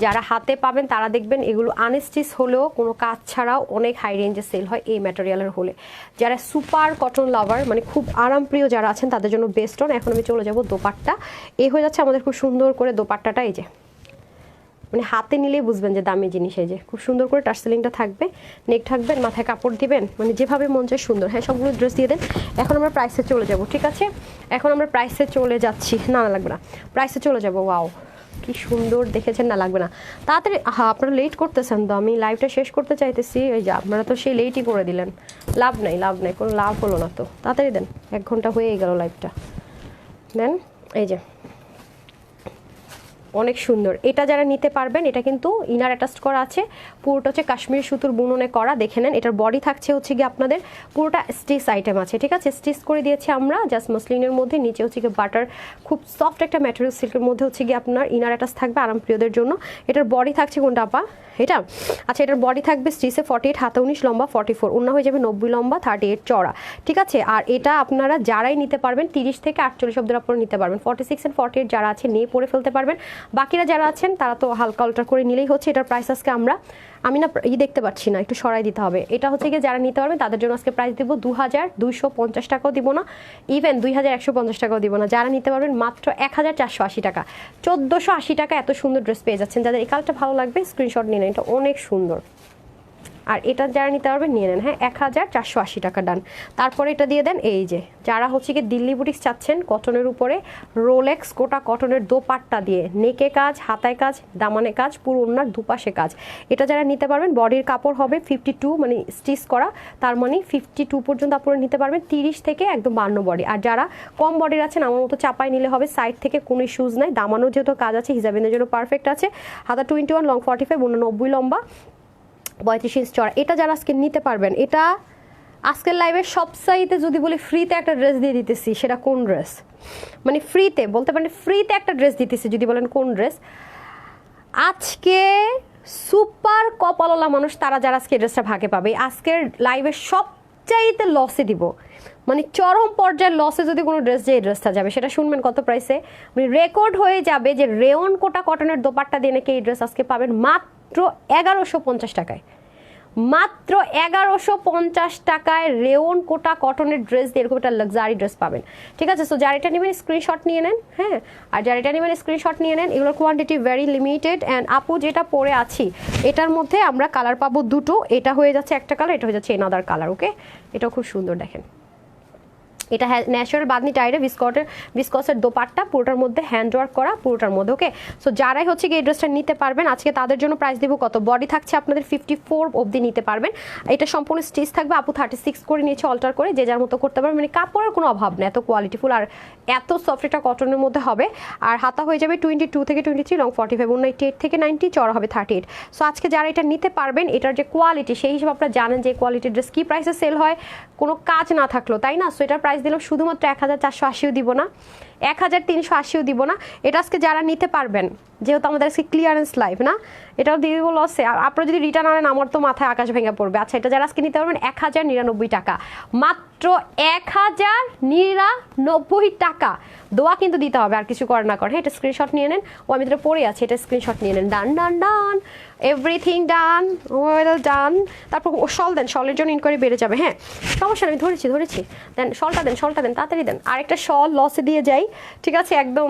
যারা হাতে পাবেন তারা দেখবেন এগুলো আনস্টিচ হলেও কোনো কাজ ছাড়াও অনেক হাই রেঞ্জে সেল হয় এই ম্যাটেরিয়ালের হলে। যারা সুপার কটন লাভার, মানে খুব আরামপ্রিয় যারা আছেন তাদের জন্য বেস্ট অন। এখন আমি চলে যাব দোপাট্টা। এই হয়ে যাচ্ছে আমাদের খুব সুন্দর করে দোপাট্টাটা, এই যে মানে হাতে নিলেই বুঝবেন যে দামি জিনিস। এই যে খুব সুন্দর করে টার্সেলিংটা থাকবে, নেক থাকবেন, মাথায় কাপড় দিবেন, মানে যেভাবে মন চায় সুন্দর। হ্যাঁ সবগুলো ড্রেস দিয়ে দেন। এখন আমরা প্রাইসে চলে যাব, ঠিক আছে? এখন আমরা প্রাইসে চলে যাচ্ছি, না না লাগবে না, প্রাইসে চলে যাব। ওয়াও কি সুন্দর দেখেছেন, না লাগবে না তাড়াতাড়ি। হ্যাঁ আপনারা লেট করতেছেন তো, আমি লাইভটা শেষ করতে চাইতেছি। এই যে আপনারা তো সেই লেটই করে দিলেন, লাভ নাই, লাভ নাই, কোনো লাভ হলো না তো। তাড়াতাড়ি দেন, 1 ঘন্টা হয়েই গেল লাইভটা, দেন। এই যে অনেক সুন্দর। এটা যারা নিতে পারবেন, এটা কিন্তু ইনার অ্যাটাচ করা আছে, পুরোটা হচ্ছে কাশ্মীরি সুতোর বুননে করা, দেখে নেন। এটার বডি থাকছে হচ্ছে গিয়ে আপনাদের পুরোটা স্টিচ আইটেম আছে, ঠিক আছে, স্টিচ করে দিয়েছি আমরা জাস্ট মসলিনের মধ্যে, নিচে হচ্ছে গিয়ে বাটার, খুব সফট একটা ম্যাটেরিয়াল, সিল্কের মধ্যে হচ্ছে গিয়ে আপনার ইনার অ্যাটাচ থাকবে আরামপ্রিয়দের জন্য। এটার বডি থাকছে কোনটা আপা, এটা আচ্ছা, এটার বডি থাকবে স্টিচে 48, হাতে 19, লম্বা 44, ওড়না হয়ে যাবে 90 লম্বা, 38 চড়া, ঠিক আছে। আর এটা আপনারা যারাই নিতে পারবেন 30 থেকে 48 অব্দের আপনারা নিতে পারবেন, 46 and 48 যারা আছে নিয়ে পরে ফেলতে পারবেন। বাকিরা যারা আছেন তারা তো হালকা অল্টার করে নিলেই হচ্ছে। এটার প্রাইস আজকে আমি না দেখতে পাচ্ছি না, একটু সরাই দিতে হবে। এটা হচ্ছে গিয়ে যারা নিতে পারবেন তাদের জন্য আজকে প্রাইস দিব 2250 টাকাও দিব না, ইভেন 2150 টাকাও দিব না। যারা নিতে পারবেন মাত্র 1480 টাকা, 1480 টাকা এত সুন্দর ড্রেস পেয়ে যাচ্ছেন। যাদের এই কালারটা ভালো লাগবে স্ক্রিনশট নিয়ে নেন, এটা অনেক সুন্দর। আর এটা যারা নিতে পারবেন নিয়ে নেন, হ্যাঁ 1480 টাকা ডান। তারপরে এটা দিয়ে দেন, এই যে যারা হচ্ছে কি দিল্লি বুটিক্স চাচ্ছেন কটনের উপরে, রোলেক্স কোটা কটনের দোপাট্টা দিয়ে, নেকে কাজ, হাতায় কাজ, দামানে কাজ, পুরো ওনার দুপাশে কাজ, এটা যারা নিতে পারবেন বডির কাপড় হবে 52, মানে স্টিচ করা, তার মানে 52 পর্যন্ত আপনারা নিতে পারবেন, 30 থেকে একদম 52 বডি। আর যারা কম বডির আছেন আমার মতো চাপাই নিলে হবে, সাইড থেকে কোনো ইস্যুজ নাই, দামানো যেহেতু কাজ আছে হিজাবিনের জন্য পারফেক্ট আছে, হাতা 21, লং 45, 90 লম্বা, 35 ইঞ্চ চড়া। এটা যারা আজকে নিতে পারবেন, এটা আজকের লাইভের সবসাইতে যদি বলি ফ্রিতে একটা ড্রেস দিয়ে দিতেছি, সেটা কোন ড্রেস, মানে ফ্রিতে বলতে পারেন, ফ্রিতে একটা ড্রেস দিতেছি যদি বলেন কোন ড্রেস, আজকে সুপার কপালওয়ালা মানুষ তারা যারা আজকে ড্রেসটা ভাগে পাবে। আজকের লাইভের সবচাইতে লসে দিব, মানে চরম পর্যায়ের লসে যদি কোনো ড্রেস যে এই ড্রেসটা যাবে, সেটা শুনবেন কত প্রাইসে, মানে রেকর্ড হয়ে যাবে যে রেওন কোটা কটনের দোপাট্টা দিয়ে নাকি এই ড্রেস আজকে পাবেন মাত্র 1150 টাকায়, মাত্র 1150 টাকায় রেওন কোটা কটনের ড্রেস দিয়ে এরকম একটা লাক্সারি ড্রেস পাবেন, ঠিক আছে। সো যারা এটা নেবেন স্ক্রিনশট নিয়ে নেন, হ্যাঁ, আর যারা এটা নেবেন স্ক্রিনশট নিয়ে নেন। এগুলোর কোয়ান্টিটি ভেরি লিমিটেড। অ্যান্ড আপু যেটা পরে আছি এটার মধ্যে আমরা কালার পাবো দুটো, এটা হয়ে যাচ্ছে একটা কালার, এটা হয়ে যাচ্ছে এনাদার কালার, ওকে। এটাও খুব সুন্দর, দেখেন এটা ন্যাচারাল বাদনি টাইরে বিসকসের দোপাট্টা, পুরোটার মধ্যে হ্যান্ড ওয়ার্ক করা, পুরোটার মধ্যে, ওকে। সো যারাই হচ্ছে কি এই ড্রেসটা নিতে পারবেন আজকে তাদের জন্য প্রাইস দেবো কত, বডি থাকছে আপনাদের 54 অবধি নিতে পারবেন, এটা সম্পূর্ণ স্টিচ থাকবে, আপু 36 করে নিয়েছে অল্টার করে, যে যার মতো করতে পারবেন, মানে কাপড়ের কোনো অভাব নেই, এত কোয়ালিটিফুল আর এত সফট একটা কটনের মধ্যে হবে। আর হাতা হয়ে যাবে 22 থেকে 23, লং 45, 88 থেকে 90, চড়া হবে 38। সো আজকে যারা এটা নিতে পারবেন, এটার যে কোয়ালিটি সেই হিসেবে আপনারা জানেন যে কোয়ালিটির ড্রেস কী প্রাইসে সেল হয়, কোনো কাজ না থাকলো, তাই না। সো এটার প্রাইস দিলাম শুধুমাত্র 1480 দিব না, 1380 দিব না। এটা আজকে যারা নিতে পারবেন, যেহেতু আমাদের আজকে ক্লিয়ারেন্স লাইভ না, এটাও দিয়ে দেবো লসে। আর আপনারা যদি রিটার্ন আনেন আমার তো মাথায় আকাশ ভেঙে পড়বে। আচ্ছা, এটা যারা আজকে নিতে পারবেন 1099 টাকা, মাত্র 1099 টাকা। দোয়া কিন্তু দিতে হবে, আর কিছু করে না করে, হ্যাঁ। এটা স্ক্রিনশট নিয়ে নেন, ও আমি যেটা পড়ে আছে এটা স্ক্রিনশট নিয়ে নেন, ডান ডান ডান, এভরিথিং ডান, ওয়েল ডান। তারপর শল দেন, শলের জন্য ইনকোয়ারি বেড়ে যাবে, হ্যাঁ সমস্যা নেই, আমি ধরেছি দেন, শলটা দেন তাড়াতাড়ি দেন। আরেকটা শল লসে দিয়ে যাই, ঠিক আছে, একদম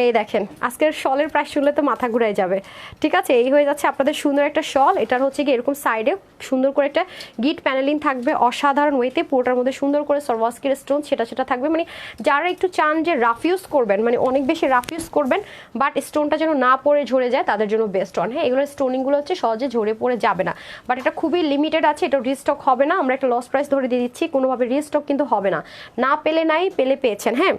এই দেখেন আজকের শলের প্রাইস শুনলে তো মাথা ঘুরাই যাবে, ঠিক আছে। এই হয়ে যাচ্ছে আপনাদের সুন্দর একটা শল, এটার হচ্ছে কি এরকম সাইডে সুন্দর করে একটা গিট প্যানেলিং থাকবে অসাধারণ ওয়েতে, পুরোটার মধ্যে সুন্দর করে সরওয়াস্কির স্টোন সেটা থাকবে, মানে যারা একটু চান যে রাফ ইউজ করবেন, মানে অনেক বেশি রাফ ইউজ করবেন বাট স্টোনটা যেন না পড়ে ঝরে যায়, তাদের জন্য বেস্ট অন, হ্যাঁ। এগুলোর স্টোনিংগুলো হচ্ছে সহজে ঝরে পড়ে যাবে না, বাট এটা খুবই লিমিটেড আছে, এটা রিস্টক হবে না, আমরা একটা লস প্রাইস ধরে দিয়ে দিচ্ছি, কোনোভাবে রিস্টক কিন্তু হবে না, না পেলে নাই, পেলে পেয়েছেন, হ্যাঁ।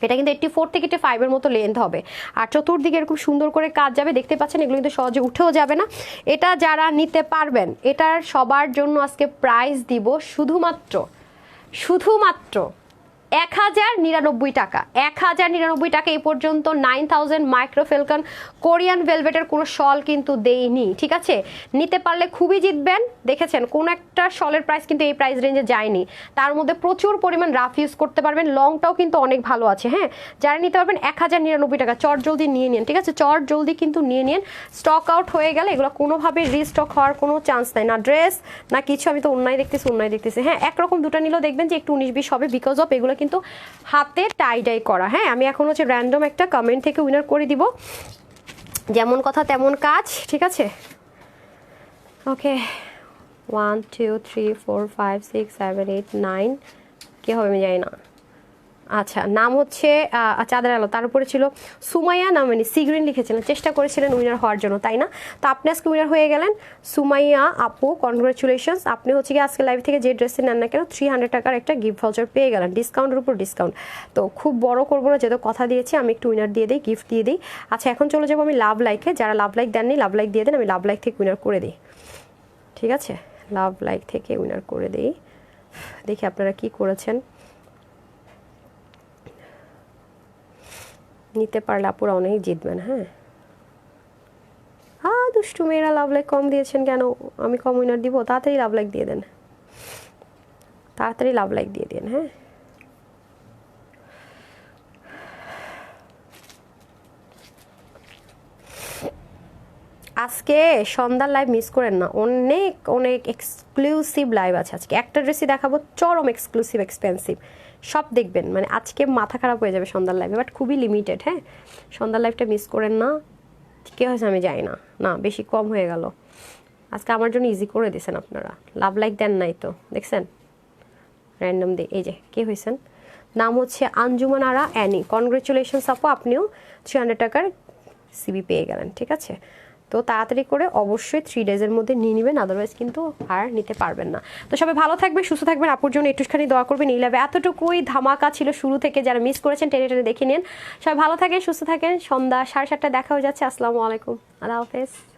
এটা কিন্তু 84 থেকে 85 এর মতো লেন্থ হবে, আর চতুর্দিকে এরকম সুন্দর করে কাজ যাবে, দেখতে পাচ্ছেন, এগুলো কিন্তু সহজে উঠেও যাবে না। এটা যারা নিতে পারবেন এটার সবার জন্য আজকে প্রাইস দিব শুধুমাত্র 1099 টাকা, 1099 টাকা। এই পর্যন্ত 9000 মাইক্রোফেলকন কোরিয়ান ভেলভেটের কোনো শল কিন্তু দেইনি, ঠিক আছে। নিতে পারলে খুবই জিতবেন, দেখেছেন কোন একটা শলের প্রাইস কিন্তু এই প্রাইস রেঞ্জে যায়নি, তার মধ্যে প্রচুর পরিমাণ রাফ ইউজ করতে পারবেন, লংটাও কিন্তু অনেক ভালো আছে, হ্যাঁ। যারা নিতে পারবেন 1099 টাকা, চট জলদি নিয়ে নিন, ঠিক আছে, চট জলদি কিন্তু নিয়ে নিন, স্টক আউট হয়ে গেলে এগুলো কোনোভাবে রিস্টক হওয়ার কোনো চান্স নাই, না ড্রেস না কিছু। আমি তো অন্যায় দেখতেছি, হ্যাঁ, একরকম দুটো নিলেও দেখবেন যে একটু 19-20 হবে, বিকজ অফ এগুলো কিন্তু হাতে টাই ডাই করা, হ্যাঁ। আমি এখন হচ্ছে র্যান্ডম একটা কমেন্ট থেকে উইনার করে দিব, যেমন কথা তেমন কাজ, ঠিক আছে। ওকে 1 2 3 4 5 6 7 8 9, কে হবে আমি জানি না, আচ্ছা, নাম হচ্ছে চাঁদের আলো, তার উপরে ছিল সুমাইয়া নামিনী, সি গ্রিন লিখেছিলেন, চেষ্টা করেছিলেন উইনার হওয়ার জন্য, তাই না? তো আপনি আজকে উইনার হয়ে গেলেন। সুমাইয়া আপু, কনগ্রাচুলেশনস। আপনি হচ্ছে কি আজকে লাইভ থেকে যে ড্রেসটি নেন না কেন 300 টাকার একটা গিফট ভাউচার পেয়ে গেলেন, ডিসকাউন্টের উপর ডিসকাউন্ট। তো খুব বড় করবো না, যেহেতু কথা দিয়েছি, আমি একটু উইনার দিয়ে দিই, গিফট দিয়ে দিই। আচ্ছা, এখন চলে যাবো আমি লাভ লাইকে। যারা লাভ লাইক দেননি লাভ লাইক দিয়ে দেন, আমি লাভ লাইক থেকে উইনার করে দিই। ঠিক আছে, লাভ লাইক থেকে উইনার করে দিই। দেখি আপনারা কি করেছেন। নিতে পারলে আপুরা অনেক জিতবেন। হ্যাঁ, দুষ্টু মেয়েরা লাভ লাইক কম দিয়েছেন কেন? আমি কম উইনার দিব? তাড়াতাড়ি লাভ লাইক দিয়ে দেন, তাড়াতাড়ি লাভ লাইক দিয়ে দেন। হ্যাঁ, আজকে সন্ধ্যার লাইভ মিস করেন না, অনেক অনেক এক্সক্লুসিভ লাইভ আছে আজকে। একটা ড্রেসই দেখাবো, চরম এক্সক্লুসিভ এক্সপেন্সিভ, সব দেখবেন। মানে আজকে মাথা খারাপ হয়ে যাবে সন্ধ্যার লাইভে, বাট খুবই লিমিটেড। হ্যাঁ, সন্ধ্যার লাইভটা মিস করেন না। কী হয়েছে আমি জানি না, না বেশি কম হয়ে গেল। আজকে আমার জন্য ইজি করে দিয়েছেন আপনারা, লাভ লাইক দেন নাই তো, দেখছেন র্যান্ডম দিয়ে। এই যে কে হয়েছেন, নাম হচ্ছে আঞ্জুমান আরা অ্যানি, কনগ্রেচুলেশনস আপু, আপনিও 300 টাকার সিবি পেয়ে গেলেন। ঠিক আছে, তো তাড়াতাড়ি করে অবশ্যই 3 ডেজের মধ্যে নিয়ে নেবেন, আদারওয়াইজ কিন্তু আর নিতে পারবেন না। তো সবাই ভালো থাকবেন, সুস্থ থাকবেন, আপুর জন্য একটুখানি দোয়া করবেন। এই লাভে এতটুকুই ধামাকা ছিল শুরু থেকে, যারা মিস করেছেন টেনে টেনে দেখে নিন। সবাই ভালো থাকেন, সুস্থ থাকেন। সন্ধ্যা 7:30টায় দেখা হয়ে যাচ্ছে। আসসালামু আলাইকুম, আল্লাহ হাফেজ।